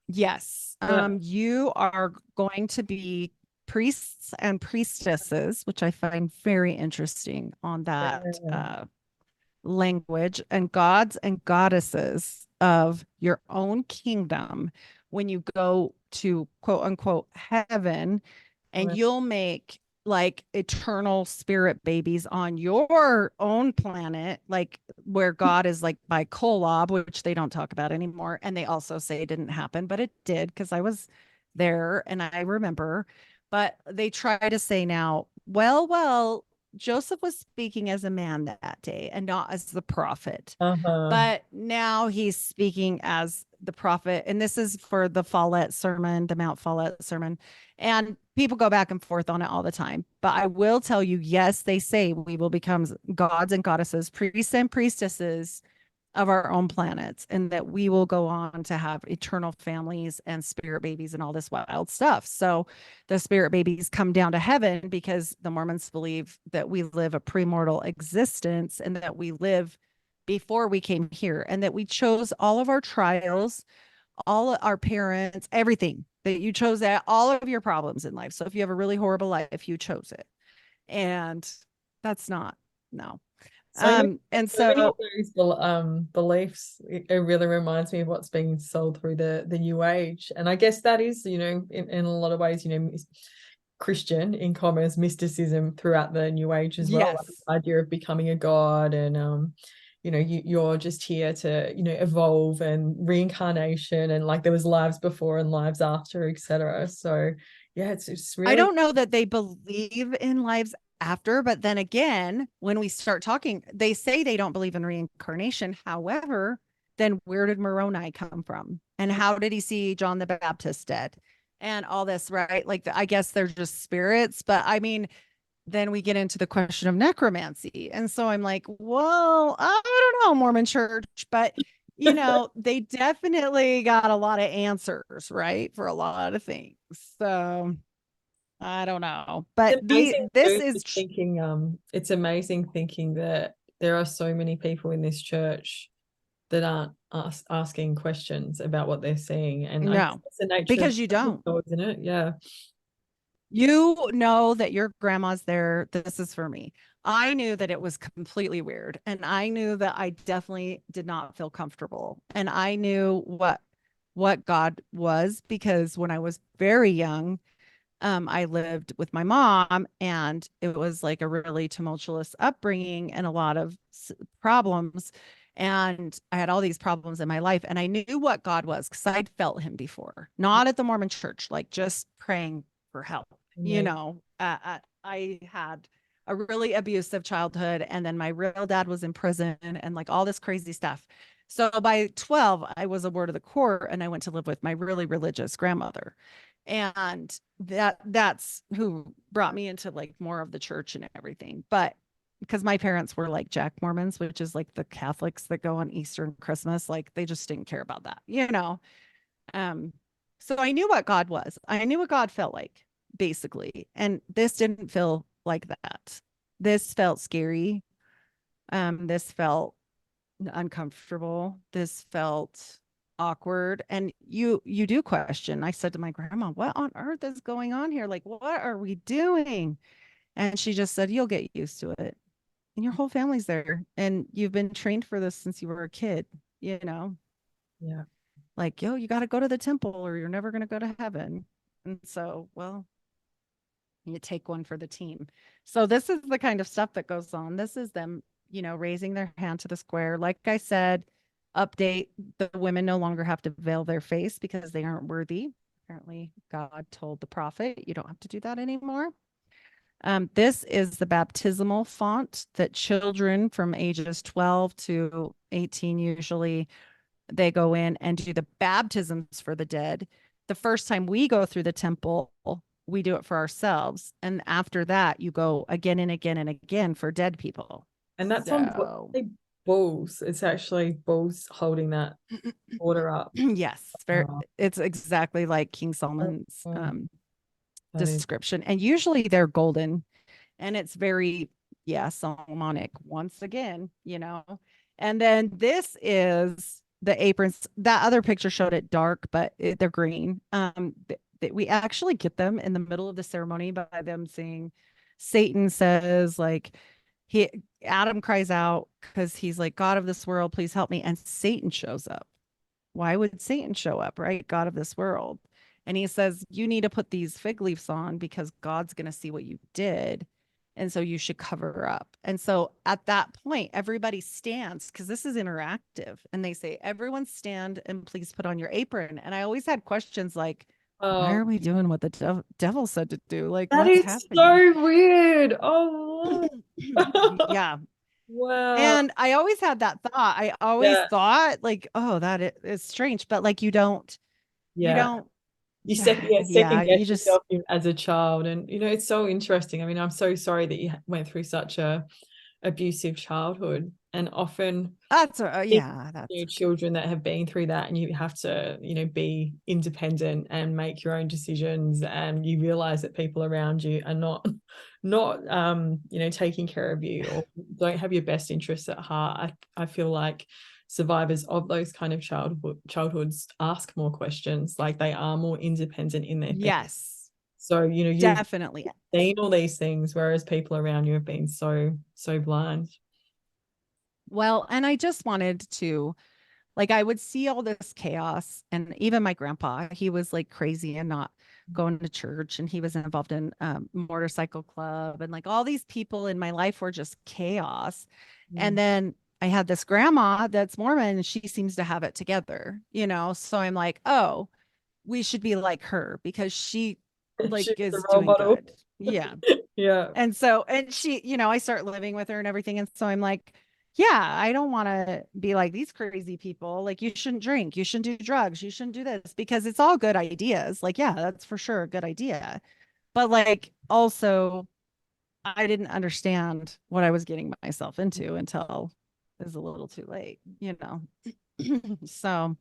yes, you are going to be priests and priestesses, which I find very interesting on that language, and gods and goddesses of your own kingdom when you go to quote unquote heaven, and you'll make like eternal spirit babies on your own planet, like where God is like by Kolob, which they don't talk about anymore. And they also say it didn't happen, but it did, because I was there and I remember. But they try to say now, well, Joseph was speaking as a man that day and not as the prophet. But now he's speaking as the prophet. And this is for the Follett sermon, the Mount Follett sermon. And people go back and forth on it all the time. But I will tell you, yes, they say we will become gods and goddesses, priests and priestesses of our own planets, and that we will go on to have eternal families and spirit babies and all this wild stuff. So the spirit babies come down to heaven because the Mormons believe that we live a premortal existence and that we live before we came here, and that we chose all of our trials, all our parents, everything, that you chose, that all of your problems in life. So if you have a really horrible life, you chose it. And that's not, no. So and so those beliefs, it really reminds me of what's being sold through the New Age. And I guess that is, in a lot of ways, Christian in commas, mysticism throughout the New Age as well. Like the idea of becoming a god, and you're just here to evolve, and reincarnation, and like there was lives before and lives after, etc. So yeah, it's really, I don't know that they believe in lives after, but then again, when we start talking, they say they don't believe in reincarnation. However, then where did Moroni come from, and how did he see John the Baptist dead and all this, right? Like, I guess they're just spirits. But I mean, then we get into the question of necromancy. And so I'm like, well, I don't know, Mormon church, but you know, they definitely got a lot of answers, right? For a lot of things. So I don't know. But It's amazing this too, is just thinking, it's amazing thinking that there are so many people in this church that aren't asking questions about what they're seeing. And I guess no, that's the nature because of you don't. isn't it? Yeah. You know that your grandma's there. This is for me. I knew that it was completely weird. And I knew that I definitely did not feel comfortable. And I knew what God was, because when I was very young, I lived with my mom, and it was like a really tumultuous upbringing and a lot of problems. And I had all these problems in my life, and I knew what God was because I'd felt him before, not at the Mormon church, like just praying for help. You know, I had a really abusive childhood, and then my real dad was in prison and like all this crazy stuff. So by 12, I was a ward of the court, and I went to live with my really religious grandmother. And that's who brought me into like more of the church and everything. But because my parents were like Jack Mormons, which is like the Catholics that go on Easter and Christmas, like they just didn't care about that, you know. Um, so I knew what God was. I knew what God felt like, basically. And this didn't feel like that. This felt scary. This felt uncomfortable. This felt awkward. And you do question. I said to my grandma, what on earth is going on here? Like, what are we doing? And she just said, you'll get used to it. And your whole family's there. And you've been trained for this since you were a kid, you know? Yeah. Like, yo, you got to go to the temple or you're never going to go to heaven. And so, well, you take one for the team. So this is the kind of stuff that goes on. This is them, you know, raising their hand to the square. Like I said, update, the women no longer have to veil their face because they aren't worthy. Apparently, God told the prophet, you don't have to do that anymore. This is the baptismal font that children from ages 12 to 18 usually they go in and do the baptisms for the dead. The first time we go through the temple, we do it for ourselves. And after that, you go again and again and again for dead people. And that's on bulls. It's actually bulls holding that order up. Yes, it's exactly like King Solomon's description. And usually they're golden, and it's very, Solomonic once again, you know. And then this is the aprons. That other picture showed it dark, but they're green. We actually get them in the middle of the ceremony by them saying, Satan says, like, Adam cries out because he's like, God of this world, please help me. And Satan shows up. Why would Satan show up, right? God of this world. And he says, you need to put these fig leaves on because God's going to see what you did. And so you should cover up. And so at that point, everybody stands because this is interactive. And they say, everyone stand and please put on your apron. And I always had questions like, why are we doing what the devil said to do? Like, that what's is happening? so weird. Oh, yeah. Wow. And I always had that thought. I always thought like, oh, that is strange. But like, you don't. You second guess you just yourself as a child. And, you know, it's so interesting. I mean, I'm so sorry that you went through such a abusive childhood. And often that's children that have been through that, and you have to, you know, be independent and make your own decisions, and you realize that people around you are not you know, taking care of you or don't have your best interests at heart. I feel like survivors of those kind of childhoods ask more questions, like they are more independent in their thinking. Yes. So, you know, you've definitely seen all these things, whereas people around you have been so blind. Well, and I just wanted to, like, I would see all this chaos, and even my grandpa, he was like crazy and not going to church, and he was involved in motorcycle club, and like all these people in my life were just chaos. And then I had this grandma that's Mormon, and she seems to have it together, you know. So I'm like, oh, we should be like her because she like is doing model. good. Yeah. Yeah. And so, and she, you know, I start living with her and everything. And so I'm like, yeah, I don't want to be like these crazy people. Like, you shouldn't drink, you shouldn't do drugs, you shouldn't do this, because it's all good ideas. Like, yeah, that's for sure a good idea. But like, also, I didn't understand what I was getting myself into until it was a little too late, you know. So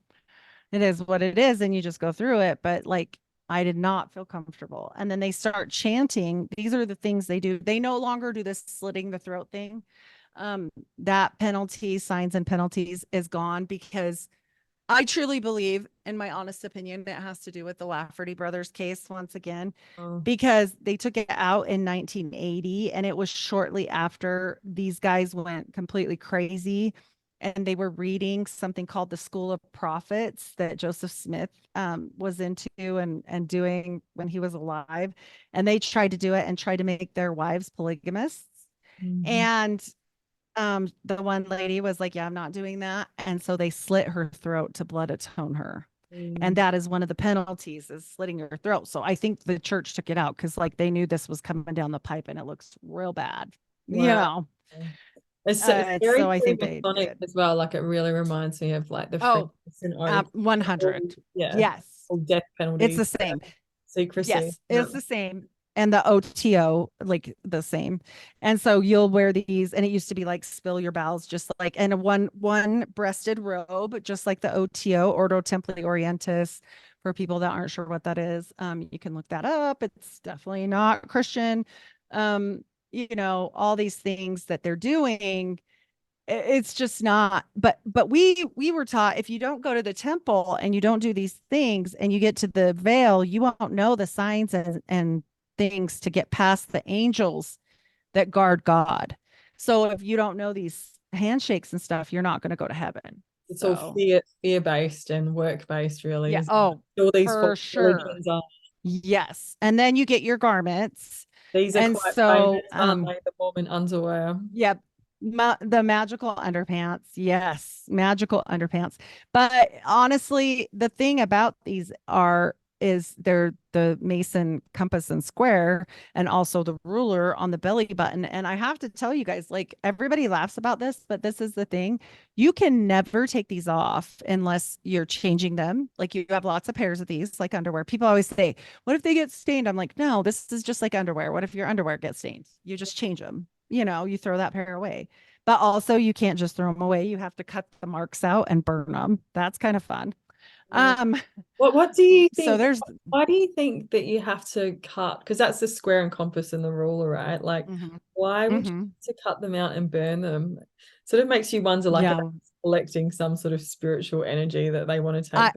it is what it is, and you just go through it. But like, I did not feel comfortable. And then they start chanting. These are the things they do. They no longer do this slitting the throat thing. That penalty, signs and penalties is gone, because I truly believe, in my honest opinion, it has to do with the Lafferty brothers case once again, because they took it out in 1980, and it was shortly after these guys went completely crazy, and they were reading something called the School of Prophets that Joseph Smith was into and doing when he was alive, and they tried to do it and tried to make their wives polygamists. And the one lady was like, yeah, I'm not doing that. And so they slit her throat to blood atone her. And that is one of the penalties, is slitting your throat. So I think the church took it out because like they knew this was coming down the pipe and it looks real bad, you know. It's very so I think they Freemasonic did as well. Like it really reminds me of like the Freemason oath. 100. Yeah. Yes. Or death penalty. It's the same. Secrecy. Yes, it's the same. And the OTO, like the same. And so you'll wear these, and it used to be like spill your bowels, just like, and a one breasted robe, just like the OTO, Ordo Templi Orientis. For people that aren't sure what that is, you can look that up. It's definitely not Christian. You know, all these things that they're doing, it's just not. But we were taught, if you don't go to the temple and you don't do these things and you get to the veil, you won't know the signs and things to get past the angels that guard God. So if you don't know these handshakes and stuff, you're not going to go to heaven. It's all fear based and work based, really. Yeah. All these for sure. Yes. And then you get your garments. These are quite famous, aren't they? The Mormon underwear. Yep. The magical underpants. Yes. Magical underpants. But honestly, the thing about these is they're the Mason compass and square, and also the ruler on the belly button. And I have to tell you guys, like, everybody laughs about this, but this is the thing. You can never take these off unless you're changing them. Like, you have lots of pairs of these, like underwear. People always say, what if they get stained? I'm like, no, this is just like underwear. What if your underwear gets stained? You just change them. You know, you throw that pair away. But also, you can't just throw them away. You have to cut the marks out and burn them. That's kind of fun. What do you think? So why do you think that you have to cut? Because that's the square and compass and the ruler, right? Like, why would you have to cut them out and burn them? Sort of makes you wonder, like, collecting some sort of spiritual energy that they want to take.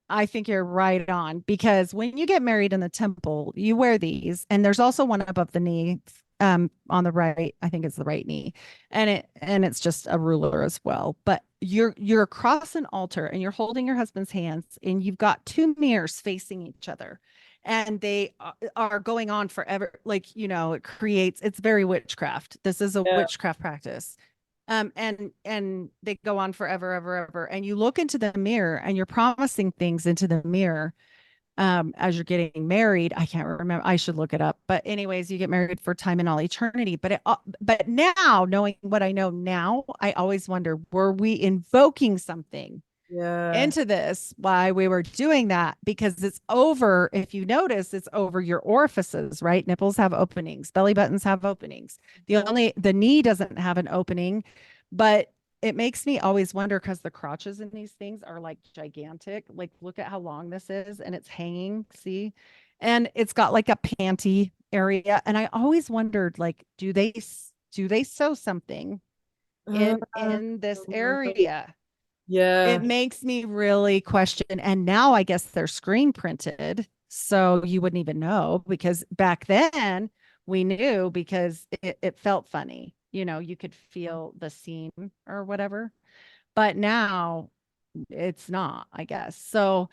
I think you're right on, because when you get married in the temple, you wear these, and there's also one above the knee, on the right. I think it's the right knee, and it's just a ruler as well. But you're across an altar, and you're holding your husband's hands, and you've got two mirrors facing each other, and they are going on forever. Like, you know, it's very witchcraft. This is a witchcraft practice. And they go on forever, ever. And you look into the mirror, and you're promising things into the mirror. As you're getting married, I can't remember. I should look it up. But anyways, you get married for time and all eternity. But now, knowing what I know now, I always wonder, were we invoking something into this why we were doing that? Because it's over. If you notice, it's over your orifices, right? Nipples have openings, belly buttons have openings. The knee doesn't have an opening, but it makes me always wonder, because the crotches in these things are like gigantic. Like, look at how long this is, and it's hanging, see? And it's got like a panty area. And I always wondered, like, do they sew something in this area? Yeah. It makes me really question. And now I guess they're screen printed, so you wouldn't even know, because back then we knew, because it felt funny. You know, you could feel the seam or whatever, but now it's not, I guess. So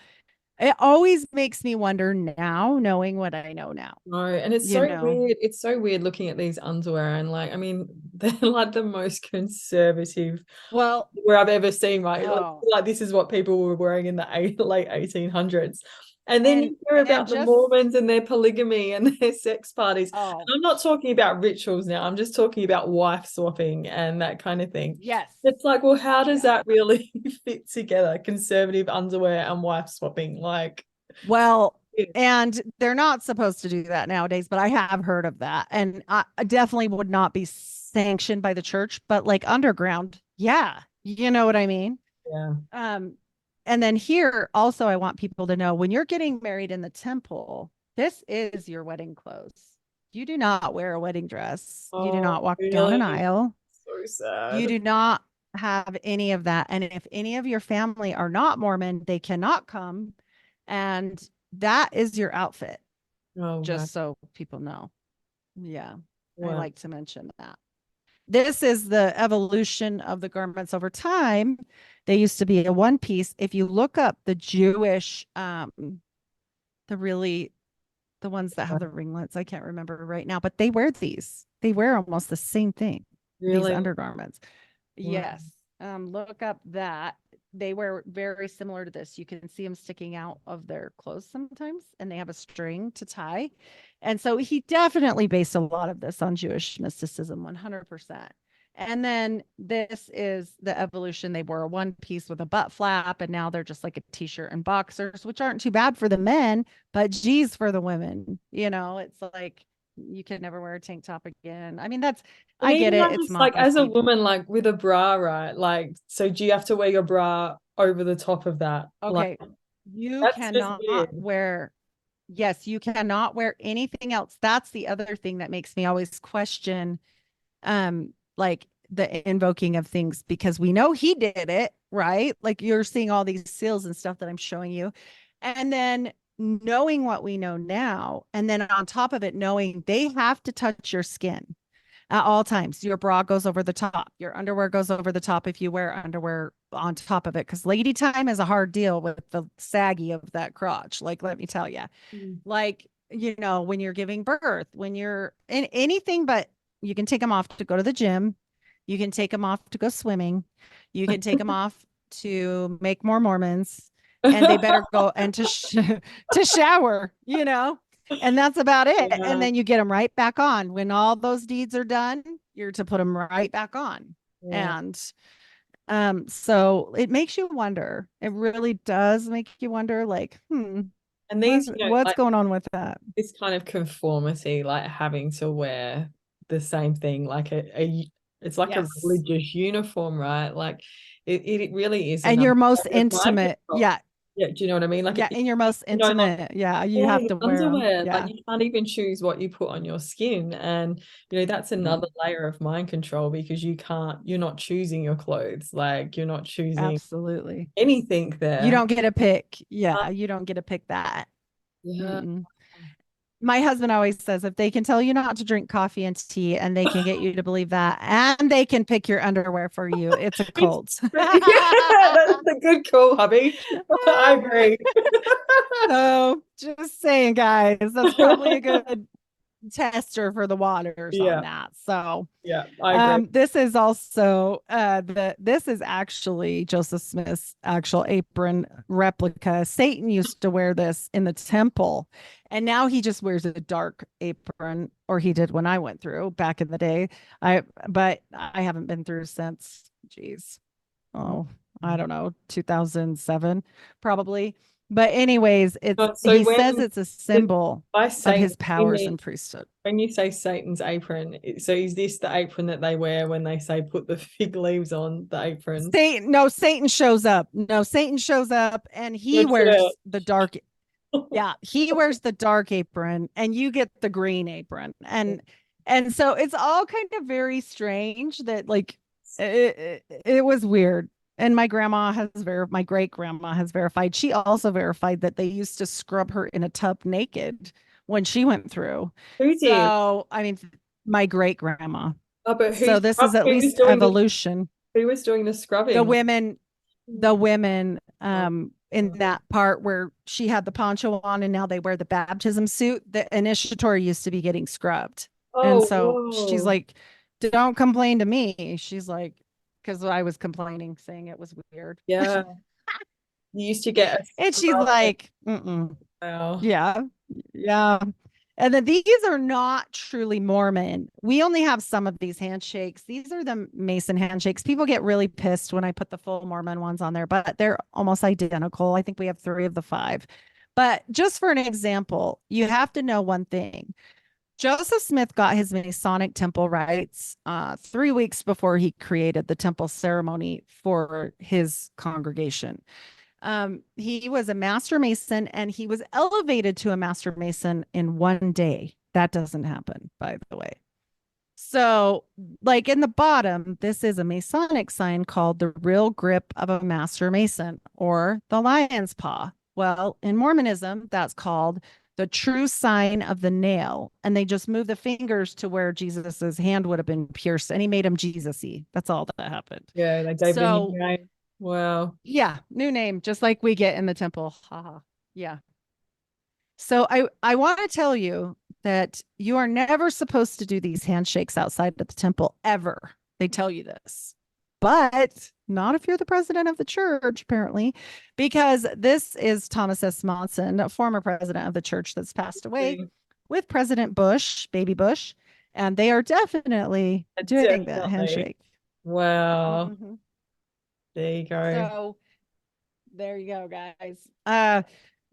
it always makes me wonder now, knowing what I know now. No, and it's so weird. It's so weird looking at these underwear, and like, I mean, they're like the most conservative where I've ever seen, right? Like this is what people were wearing in the late 1800s. And then you hear about the Mormons and their polygamy and their sex parties. And I'm not talking about rituals now. I'm just talking about wife swapping and that kind of thing. Yes. It's like, well, how does that really fit together? Conservative underwear and wife swapping, like. Well, And they're not supposed to do that nowadays, but I have heard of that. And I definitely would not be sanctioned by the church, but like underground, yeah, you know what I mean? Yeah. And then here also, I want people to know when you're getting married in the temple, this is your wedding clothes. You do not wear a wedding dress. You do not walk down an really? aisle. So sad. You do not have any of that. And if any of your family are not Mormon, they cannot come. And that is your outfit, Oh, just so people know. Yeah, I wow. like to mention that. This is the evolution of the garments over time. They used to be a one piece. If you look up the Jewish, the ones that have the ringlets, I can't remember right now, but they wear these. They wear almost the same thing, these Really? undergarments. Wow. Yes. Look up that. They wear very similar to this. You can see them sticking out of their clothes sometimes, and they have a string to tie. And so he definitely based a lot of this on Jewish mysticism, 100%. And then this is the evolution. They wore a one piece with a butt flap, and now they're just like a t-shirt and boxers, which aren't too bad for the men, but geez, for the women, you know, it's like you can never wear a tank top again. I mean, that's, And I get even it. like, It's just like as a modesty. woman, like with a bra, right? Like, so do you have to wear your bra over the top of that? Okay. Like, You that's just cannot weird. wear, yes, you cannot wear anything else. That's the other thing that makes me always question, like the invoking of things, because we know he did it, right? Like you're seeing all these seals and stuff that I'm showing you. And then knowing what we know now, and then on top of it, knowing they have to touch your skin at all times. Your bra goes over the top. Your underwear goes over the top if you wear underwear on top of it. Because lady time is a hard deal with the saggy of that crotch. Like, let me tell you, like, you know, when you're giving birth, when you're in anything, but you can take them off to go to the gym. You can take them off to go swimming. You can take them off to make more Mormons, and they better go and to shower, you know, and that's about it. Yeah. And then you get them right back on. When all those deeds are done, you're to put them right back on. Yeah. And so it makes you wonder. It really does make you wonder, like, And these, what's like going on with that? this kind of conformity, like having to wear the same thing, like it's like a Yes. religious uniform, right? Like it really is And another your most layer of mind intimate, control. yeah, Yeah, do you know what I mean? Like yeah, in your most you know, like, intimate, yeah, you yeah, have your to wear them. underwear, Yeah. like you can't even choose what you put on your skin, and that's another layer of mind control, because you're not choosing your clothes, like you're not choosing Absolutely. anything there. You don't get a pick. Yeah, you don't get to pick that. Yeah. Mm-mm. My husband always says if they can tell you not to drink coffee and tea, and they can get you to believe that, and they can pick your underwear for you, it's a cult. Yeah, that's a good call, hubby. I agree. So just saying, guys, that's probably a good tester for the waters Yeah. on that. So Yeah, I agree. this is also this is actually Joseph Smith's actual apron replica. Satan used to wear this in the temple, and now he just wears a dark apron, or he did when I went through back in the day. But I haven't been through since, geez, I don't know, 2007 probably. But anyways, So he says it's a symbol by of Satan, his powers and priesthood. when you say Satan's apron, so is this the apron that they wear when they say put the fig leaves on the apron? Satan shows up. No, Satan shows up, and he wears the dark. Yeah, he wears the dark apron, and you get the green apron. And so it's all kind of very strange that, like, it was weird. And my great grandma has verified. She also verified that they used to scrub her in a tub naked when she went through. Who did? So, I mean, my great grandma. Oh, but So this is at least evolution. Who was doing the scrubbing? The women in that part where she had the poncho on, and now they wear the baptism suit. The initiatory used to be getting scrubbed. And so she's like, don't complain to me. She's like, because I was complaining, saying it was weird. Yeah. You used to get and she's like, mm-mm. Wow. Yeah. And then these are not truly Mormon. We only have some of these handshakes. These are the Mason handshakes. People get really pissed when I put the full Mormon ones on there, but they're almost identical. I think we have 3 of the 5. But just for an example, you have to know one thing. Joseph Smith got his Masonic temple rights 3 weeks before he created the temple ceremony for his congregation. He was a master mason, and he was elevated to a master mason in 1 day. That doesn't happen, by the way. So, like in the bottom, this is a Masonic sign called the real grip of a master mason, or the lion's paw. Well, in Mormonism, that's called the true sign of the nail. And they just move the fingers to where Jesus's hand would have been pierced, and he made him Jesus-y. That's all that happened. Yeah, they gave him a new name. Wow. Yeah, new name, just like we get in the temple. Haha. Yeah. So I want to tell you that you are never supposed to do these handshakes outside of the temple ever. They tell you this, but not if you're the president of the church, apparently, because this is Thomas S. Monson, a former president of the church that's passed away, with President Bush, baby Bush, and they are definitely doing that handshake. Wow. Mhm. There you go. So there you go, guys.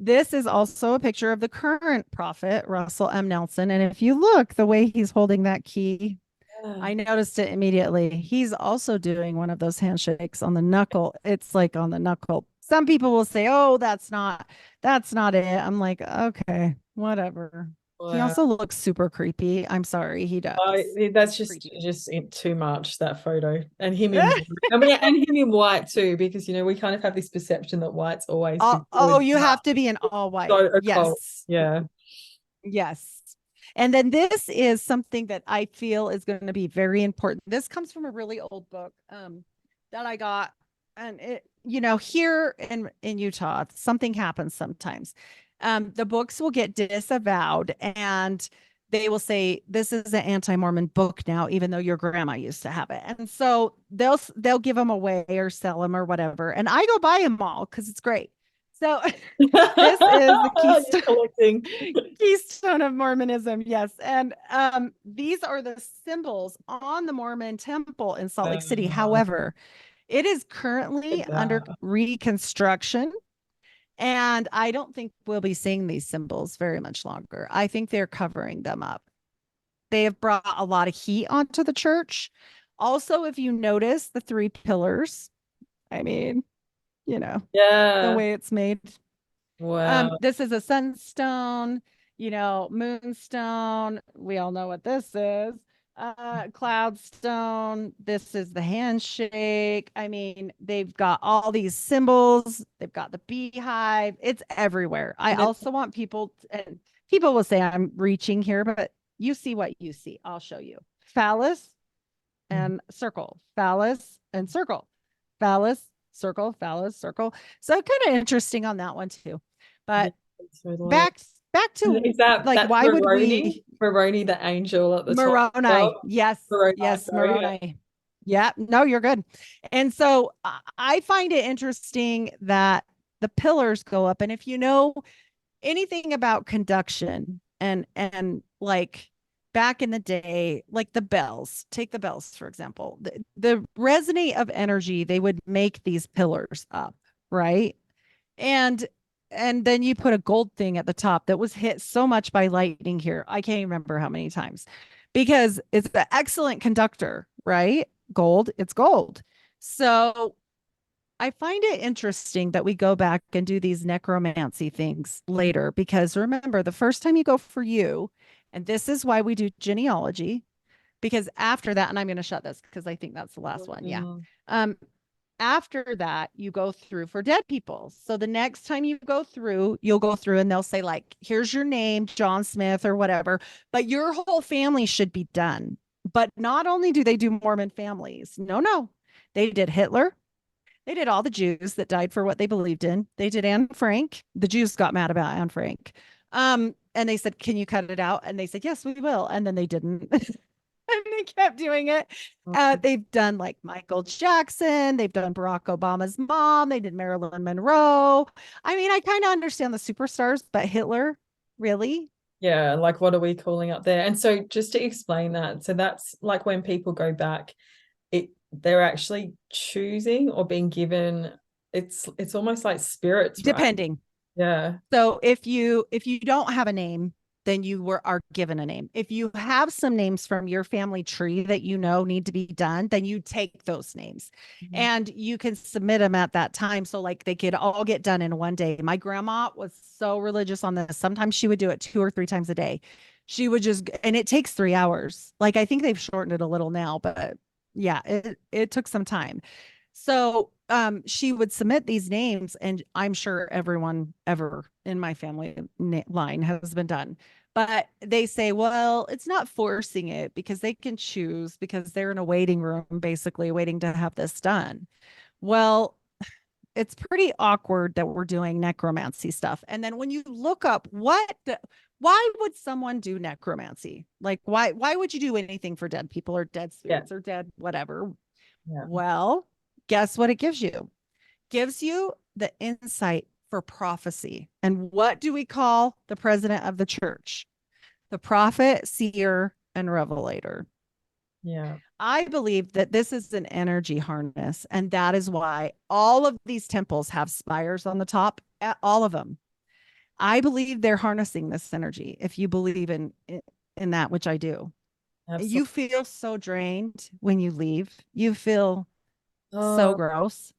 This is also a picture of the current prophet, Russell M. Nelson. And if you look the way he's holding that key, I noticed it immediately. He's also doing one of those handshakes on the knuckle. It's like on the knuckle. Some people will say, oh, that's not it. I'm like, okay, whatever. Wow. He also looks super creepy. I'm sorry, he does. That's just too much, that photo. And him in and him in white too, because we kind of have this perception that white's always you have to be in all white. So yes. Yeah. Yes. And then this is something that I feel is going to be very important. This comes from a really old book that I got, and it, here in Utah, something happens sometimes. The books will get disavowed, and they will say this is an anti-Mormon book now, even though your grandma used to have it. And so they'll give them away or sell them or whatever. And I go buy them all because it's great. So this is the keystone of Mormonism. Yes. And these are the symbols on the Mormon temple in Salt Lake City. However, it is currently under reconstruction. And I don't think we'll be seeing these symbols very much longer. I think they're covering them up. They have brought a lot of heat onto the church. Also, if you notice the 3 pillars, I mean, the way it's made. Wow. This is a sunstone, moonstone. We all know what this is. Cloudstone. This is the handshake. I mean, they've got all these symbols. They've got the beehive. It's everywhere. I also want people, and people will say I'm reaching here, but you see what you see. I'll show you. Phallus and circle. Phallus and circle. Phallus, circle, phallus, circle. So kind of interesting on that one too. But back to why Moroni? would we Moroni, the angel at the top? Moroni. Yes. Moroni. Yeah, no, you're good. And so I find it interesting that the pillars go up. And if you know anything about conduction and like back in the day, like the bells, take the bells, for example, the resonate of energy, they would make these pillars up, right? And then you put a gold thing at the top that was hit so much by lightning here. I can't remember how many times, because it's an excellent conductor, right? Gold, it's gold. So I find it interesting that we go back and do these necromancy things later, because remember, the first time you go for you, and this is why we do genealogy, because after that, and I'm going to shut this because I think that's the last one. Yeah. After that, you go through for dead people. So the next time you go through, you'll go through and they'll say, like, here's your name, John Smith or whatever, but your whole family should be done. But not only do they do Mormon families, no, they did Hitler. They did all the Jews that died for what they believed in. They did Anne Frank. The Jews got mad about Anne Frank. And they said, can you cut it out? And they said, yes, we will. And then they didn't. And they kept doing it. They've done like Michael Jackson. They've done Barack Obama's mom. They did Marilyn Monroe. I mean, I kind of understand the superstars, but Hitler, really? Yeah, like what are we calling up there? And so just to explain that, so that's like when people go back, they're actually choosing or being given, it's almost like spirits, depending. Right? Yeah. So if you don't have a name, then are given a name. If you have some names from your family tree that you know need to be done, then you take those names and you can submit them at that time. So like they could all get done in one day. My grandma was so religious on this. Sometimes she would do it 2 or 3 times a day. She would and it takes 3 hours. Like I think they've shortened it a little now, but yeah, it took some time. So she would submit these names, and I'm sure everyone ever in my family line has been done. But they say, well, it's not forcing it because they can choose because they're in a waiting room, basically waiting to have this done. Well, it's pretty awkward that we're doing necromancy stuff. And then when you look up why would someone do necromancy? Like why would you do anything for dead people or dead spirits or dead whatever? Yeah. Well, guess what it gives you? Gives you the insight for prophecy. And what do we call the president of the church? The prophet, seer, and revelator. Yeah. I believe that this is an energy harness, and that is why all of these temples have spires on the top, all of them. I believe they're harnessing this energy. If you believe in that, which I do. Absolutely. You feel so drained when you leave. You feel so Oh, gross.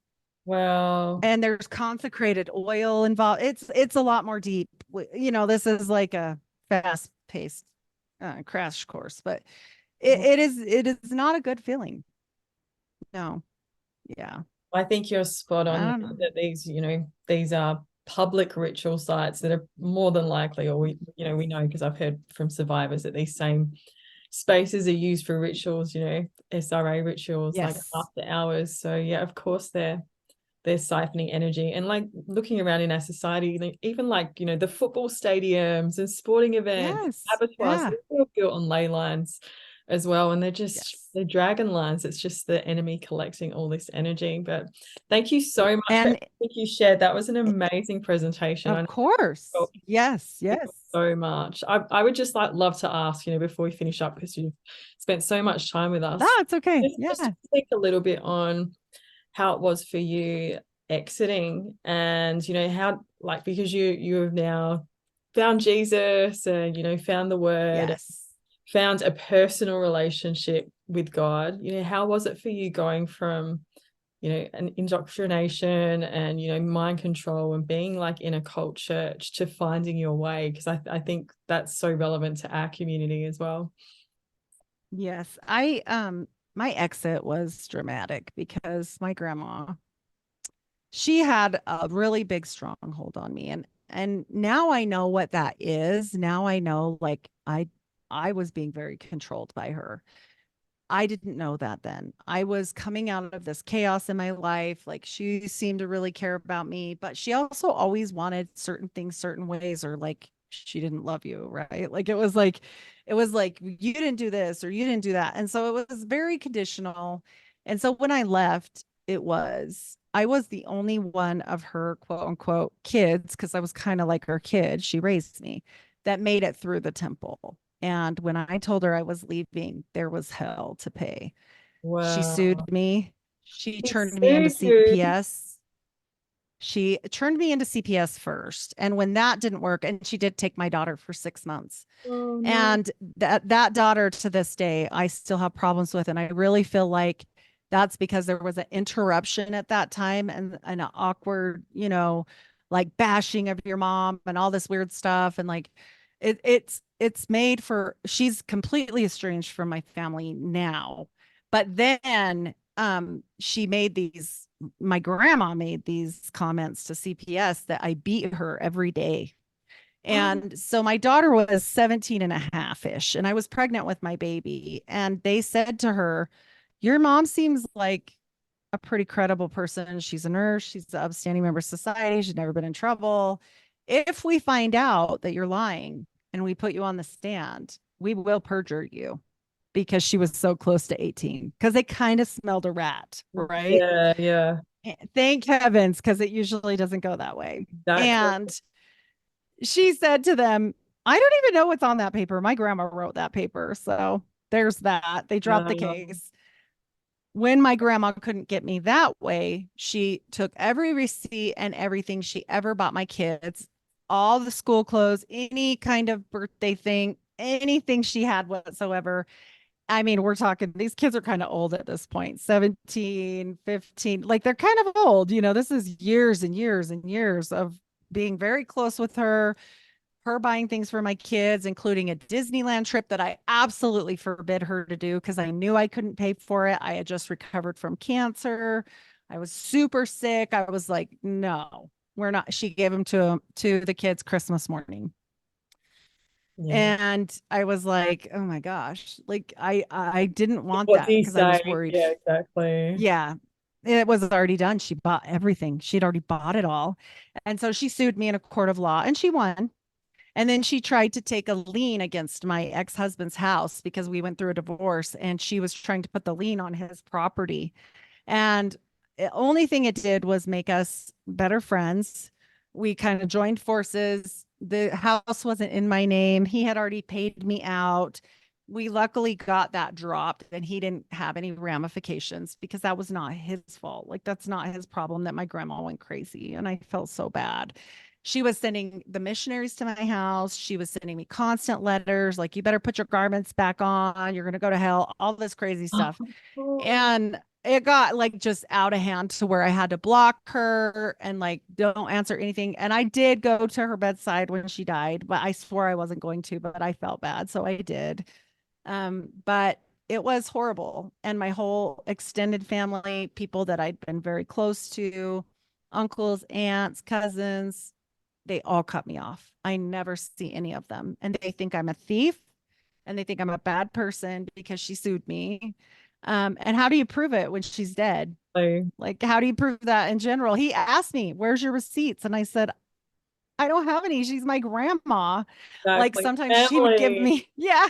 wow. And there's consecrated oil involved. It's a lot more deep. This is like a fast-paced crash course, but it is not a good feeling. No. Yeah. I think you're spot I on don't know. that these are public ritual sites that are more than likely, or we know because I've heard from survivors that these same spaces are used for rituals, SRA rituals, like Yes. after hours. So yeah, of course they're siphoning energy. And like looking around in our society, like even like the football stadiums and sporting events, Yes. abattoirs, Yeah. they're all built on ley lines as well, and they're dragon lines. It's just the enemy collecting all this energy. But thank you so much for And everything you shared. That was an amazing presentation. of course. Yes. Yes. So much. I would just love to ask, before we finish up, because you've spent so much time with us. That's okay. Just to speak a little bit on how it was for you exiting, and how, like, because you have now found Jesus and found the word. Yes. Found a personal relationship with God. How was it for you going from an indoctrination and mind control and being like in a cult church to finding your way? Because I think that's so relevant to our community as well. Yes. My exit was dramatic because my grandma, she had a really big stronghold on me, and now I know what that is. Now I know, like, I was being very controlled by her. I didn't know that then. I was coming out of this chaos in my life. Like, she seemed to really care about me, but she also always wanted certain things certain ways, or like she didn't love you, right? Like it was like you didn't do this or you didn't do that. And so it was very conditional. And so when I left, I was the only one of her quote unquote kids, because I was kind of like her kid. She raised me, that made it through the temple. And when I told her I was leaving, there was hell to pay. She Wow. sued me. She He turned me into sued you. CPS. She turned me into CPS first. And when that didn't work, and she did take my daughter for 6 months. Oh, no. And that daughter, to this day, I still have problems with. And I really feel like that's because there was an interruption at that time, and an awkward, like bashing of your mom and all this weird stuff. And like it's made for, she's completely estranged from my family now. But then my grandma made these comments to CPS that I beat her every day. And so my daughter was 17 and a half-ish, and I was pregnant with my baby. And they said to her, your mom seems like a pretty credible person. She's a nurse. She's an upstanding member of society. She's never been in trouble. If we find out that you're lying and we put you on the stand, we will perjure you, because she was so close to 18, because they kind of smelled a rat, right? Yeah. Thank heavens, because it usually doesn't go that way. Exactly. And she said to them, I don't even know what's on that paper. My grandma wrote that paper. So there's that. They dropped the case. when my grandma couldn't get me that way, she took every receipt and everything she ever bought my kids, all the school clothes, any kind of birthday thing, anything she had whatsoever. I mean, we're talking, these kids are kind of old at this point, 17, 15, like they're kind of old. This is years and years and years of being very close with her buying things for my kids, including a Disneyland trip that I absolutely forbid her to do because I knew I couldn't pay for it. I had just recovered from cancer. I was super sick. I was like, no, we're not. She gave them to the kids Christmas morning. Yeah. And I was like, oh my gosh, like I didn't want What that do you because I was say? worried. Yeah, exactly. Yeah, it was already done. She bought everything. She'd already bought it all. And so she sued me in a court of law and she won. And then she tried to take a lien against my ex-husband's house because we went through a divorce and she was trying to put the lien on his property. And the only thing it did was make us better friends. We kind of joined forces. The house wasn't in my name. He had already paid me out. We luckily got that dropped and he didn't have any ramifications because that was not his fault. Like, that's not his problem that my grandma went crazy. And I felt so bad. She was sending the missionaries to my house. She was sending me constant letters like, you better put your garments back on. You're going to go to hell, all this crazy stuff. And it got like just out of hand to where I had to block her and like don't answer anything. And I did go to her bedside when she died, but I swore I wasn't going to, but I felt bad. So I did. But it was horrible. And my whole extended family, people that I'd been very close to, uncles, aunts, cousins, they all cut me off. I never see any of them. And they think I'm a thief and they think I'm a bad person because she sued me. And how do you prove it when she's dead? Like, how do you prove that in general? He asked me, where's your receipts? And I said, I don't have any. She's my grandma. Like Exactly. sometimes she would give me, yeah,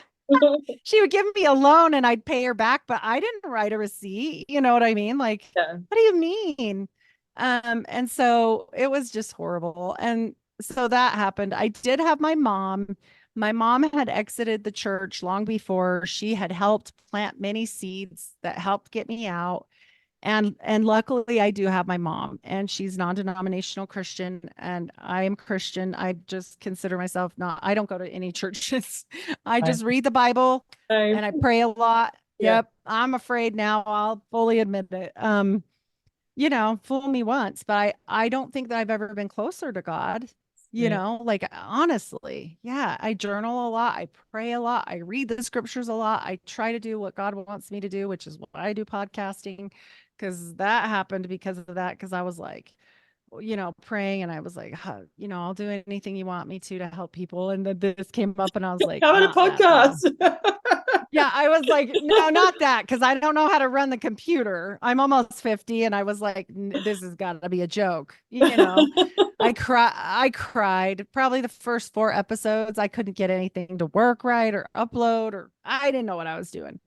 she would give me a loan and I'd pay her back, but I didn't write a receipt. You know what I mean? Like, Yeah. what do you mean? And so it was just horrible. And so that happened. I did have my mom. My mom had exited the church long before. She had helped plant many seeds that helped get me out. And luckily I do have my mom and she's non-denominational Christian and I am Christian. I just consider myself not, I don't go to any churches. I just read the Bible and I pray a lot. Yeah. Yep. I'm afraid now. I'll fully admit it. Fool me once, but I don't think that I've ever been closer to God. Like honestly, yeah, I journal a lot. I pray a lot. I read the scriptures a lot. I try to do what God wants me to do, which is why I do podcasting, because that happened because of that. Because I was like, praying and I was like, I'll do anything you want me to help people. And then this came up and I was like, how about a podcast? Yeah, I was like, no, not that, because I don't know how to run the computer. I'm almost 50, and I was like, this has got to be a joke. I cried probably the first 4 episodes. I couldn't get anything to work right or upload, or I didn't know what I was doing.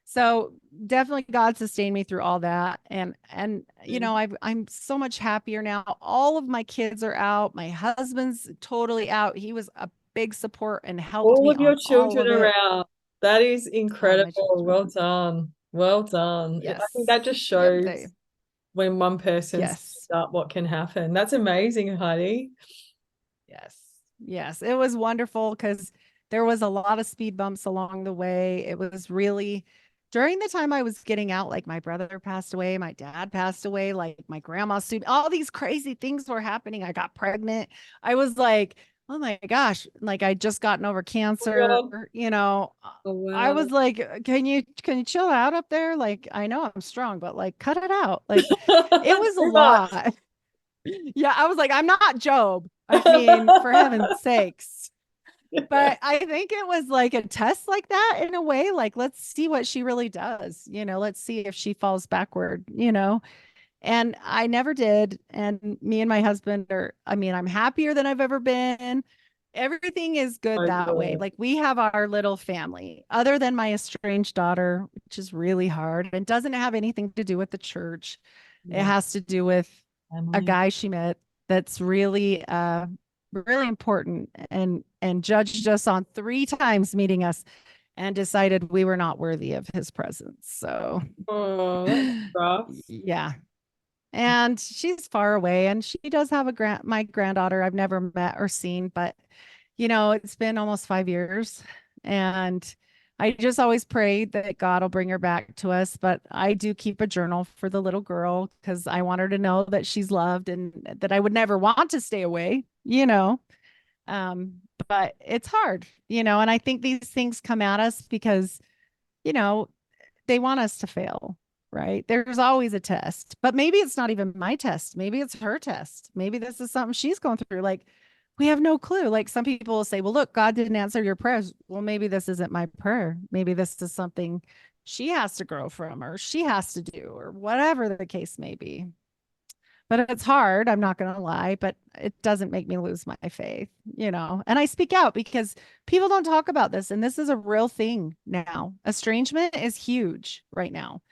So definitely God sustained me through all that. And I'm so much happier now. All of my kids are out. My husband's totally out. He was a big support and helped All me of your on children all of are it. out. That is All my incredible. children. Well done. Well done. I Yes. think that just Yep, shows when one person Yes. steps up, what can happen. That's amazing, Heidi. Yes. It was wonderful because there was a lot of speed bumps along the way. It was really during the time I was getting out, like my brother passed away, my dad passed away, like my grandma sued, all these crazy things were happening. I got pregnant. I was like, oh my gosh, like I just gotten over cancer, Oh, wow. I was like, can you chill out up there? Like, I know I'm strong, but like cut it out. Like it was a lot. Yeah, I was like, I'm not Job. I mean, for heaven's sakes. But I think it was like a test like that in a way. Like, let's see what she really does. Let's see if she falls backward, And I never did. And me and my husband I'm happier than I've ever been. Everything is good that way. Like we have our little family, other than my estranged daughter, which is really hard and doesn't have anything to do with the church. It has to do with a guy she met that's really really important and judged us on 3 times meeting us. and decided we were not worthy of his presence. So, Oh, that's rough. yeah. And she's far away, and she does have my granddaughter I've never met or seen, but it's been almost 5 years, and I just always pray that God will bring her back to us. But I do keep a journal for the little girl because I want her to know that she's loved and that I would never want to stay away, but it's hard, and I think these things come at us because, they want us to fail, right? There's always a test, but maybe it's not even my test. Maybe it's her test. Maybe this is something she's going through. Like, we have no clue. Like, some people will say, well, look, God didn't answer your prayers. Well, maybe this isn't my prayer. Maybe this is something she has to grow from, or she has to do, or whatever the case may be. But it's hard. I'm not going to lie, but it doesn't make me lose my faith, and I speak out because people don't talk about this. And this is a real thing now. Estrangement is huge right now.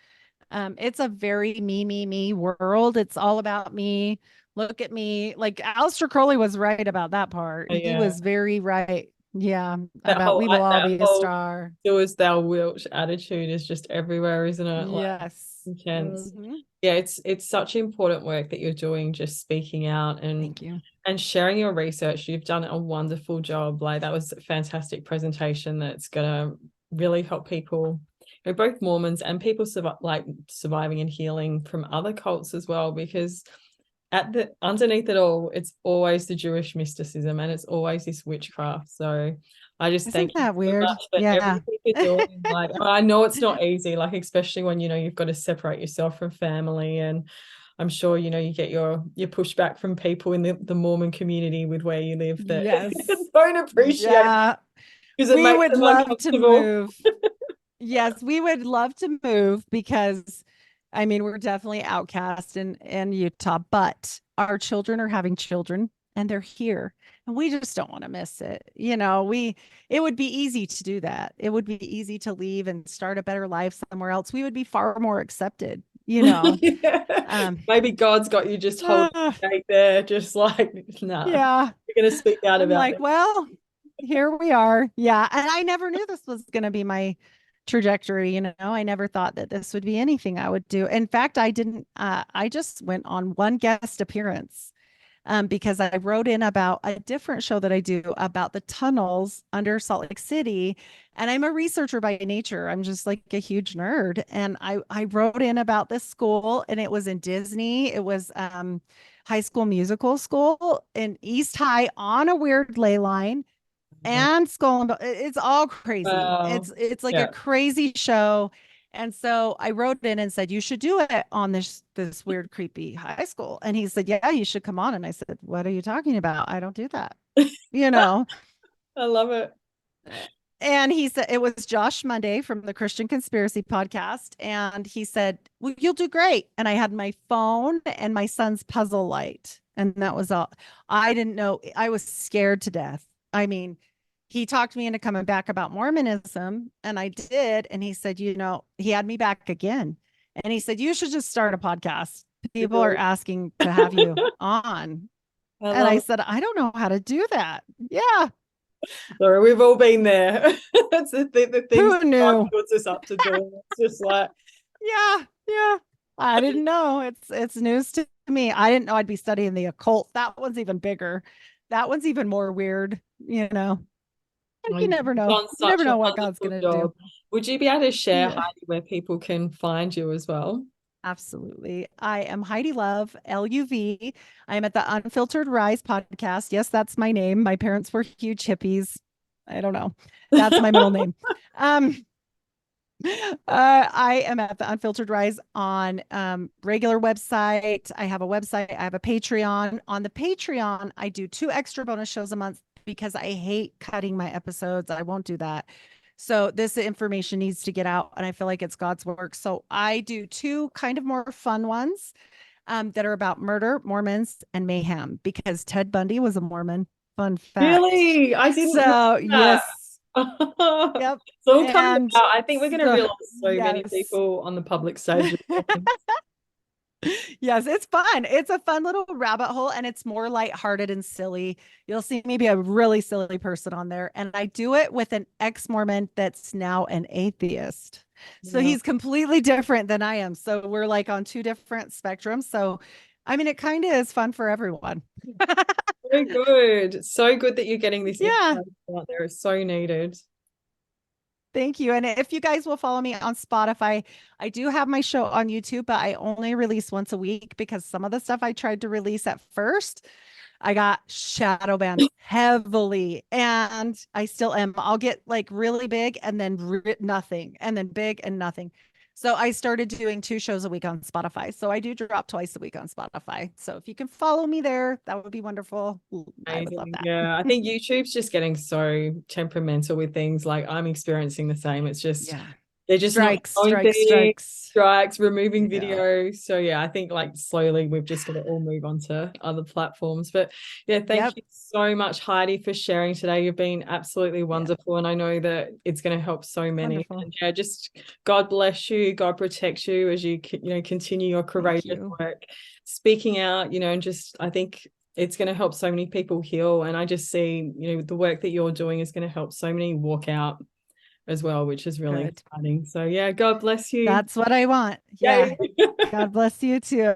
It's a very me world. It's all about me. Look at me. Like, Aleister Crowley was right about that part. Oh, He yeah. was very right. Yeah. That About we will all that be a whole star. "do as thou wilt" attitude is just everywhere, isn't it? Like, Yes. intense. Mhm. Yeah, it's such important work that you're doing, just speaking out and Thank you. and sharing your research. You've done a wonderful job. Like, that was a fantastic presentation that's gonna really help people, both Mormons and people surviving and healing from other cults as well, because underneath it all, it's always the Jewish mysticism and it's always this witchcraft. So I just Isn't thank you that so weird? much for Yeah. everything you're doing. Like, I know it's not easy, like, especially when you've got to separate yourself from family, and I'm sure you get your pushback from people in the Mormon community with where you live that Yes. don't appreciate Yeah. because it We makes would them love to uncomfortable. move. Yes, we would love to move because, I mean, we're definitely outcast in Utah, but our children are having children and they're here, and we just don't want to miss it. It would be easy to do that. It would be easy to leave and start a better life somewhere else. We would be far more accepted. Yeah. Maybe God's got you just holding uh, the gate there, just like, nah, yeah. you're gonna speak out I'm about like, it. well, here we are. Yeah. And I never knew this was going to be my trajectory. I never thought that this would be anything I would do. In fact, I just went on one guest appearance because I wrote in about a different show that I do about the tunnels under Salt Lake City. And I'm a researcher by nature. I'm just like a huge nerd. And I wrote in about this school, and it was in Disney. It was High School Musical School in East High on a weird ley line, and Skull and it's all crazy. Wow. It's like Yeah. a crazy show. And so I wrote in and said, you should do it on this weird, creepy high school. And he said, yeah, you should come on. And I said, what are you talking about? I don't do that. I love it. And he said, it was Josh Monday from the Christian Conspiracy podcast. And he said, well, you'll do great. And I had my phone and my son's puzzle light. And that was all. I didn't know. I was scared to death. I mean, he talked me into coming back about Mormonism, and I did. And he said, he had me back again. And he said, you should just start a podcast. People are asking to have you on. And I said, I don't know how to do that. Yeah. Sorry, we've all been there. That's the thing Who knew? God puts us up to do. It's just like, yeah. I didn't know. It's news to me. I didn't know I'd be studying the occult. That one's even bigger. That one's even more weird, You never know. You never know what God's going to do. Would you be able to share, Heidi, where people can find you as well? Absolutely. I am Heidi Luv, LUV. I am at the Unfiltered Rise podcast. Yes, that's my name. My parents were huge hippies. I don't know. That's my middle name. I am at the Unfiltered Rise on regular website. I have a website. I have a Patreon. On the Patreon, I do 2 extra bonus shows a month because I hate cutting my episodes. I won't do that. So this information needs to get out, and I feel like it's God's work. So I do 2 kind of more fun ones that are about murder, Mormons, and mayhem, because Ted Bundy was a Mormon. Fun fact. Really? I didn't know that. Yes. Yep. So coming out, I think we're going to realize so many yes. people on the public stage. Yes, it's fun. It's a fun little rabbit hole and it's more lighthearted and silly. You'll see me be a really silly person on there. And I do it with an ex-Mormon that's now an atheist. So Yeah. he's completely different than I am. So we're like on two different spectrums. So I mean, it kind of is fun for everyone. So good. So good that you're getting this Yeah. information out there. It's so needed. Thank you. And if you guys will follow me on Spotify, I do have my show on YouTube, but I only release once a week because some of the stuff I tried to release at first, I got shadow banned heavily and I still am. I'll get like really big and then nothing and then big and nothing. So I started doing 2 shows a week on Spotify. So I do drop twice a week on Spotify. So if you can follow me there, that would be wonderful. I would love that. Yeah, I think YouTube's just getting so temperamental with things. Like I'm experiencing the same. It's just they're just strikes, not going there, strikes. strikes, removing Yeah. videos. So yeah, I think like slowly we've just got to all move on to other platforms. But yeah, thank you so much, Heidi, for sharing today. You've been absolutely wonderful, and I know that it's going to help so many. Wonderful. And yeah, just God bless you, God protect you as you continue your courageous work, speaking out. And just I think it's going to help so many people heal. And I just see, the work that you're doing is going to help so many walk out as well, which is really exciting. So yeah, God bless you. That's what I want. Yeah. God bless you too.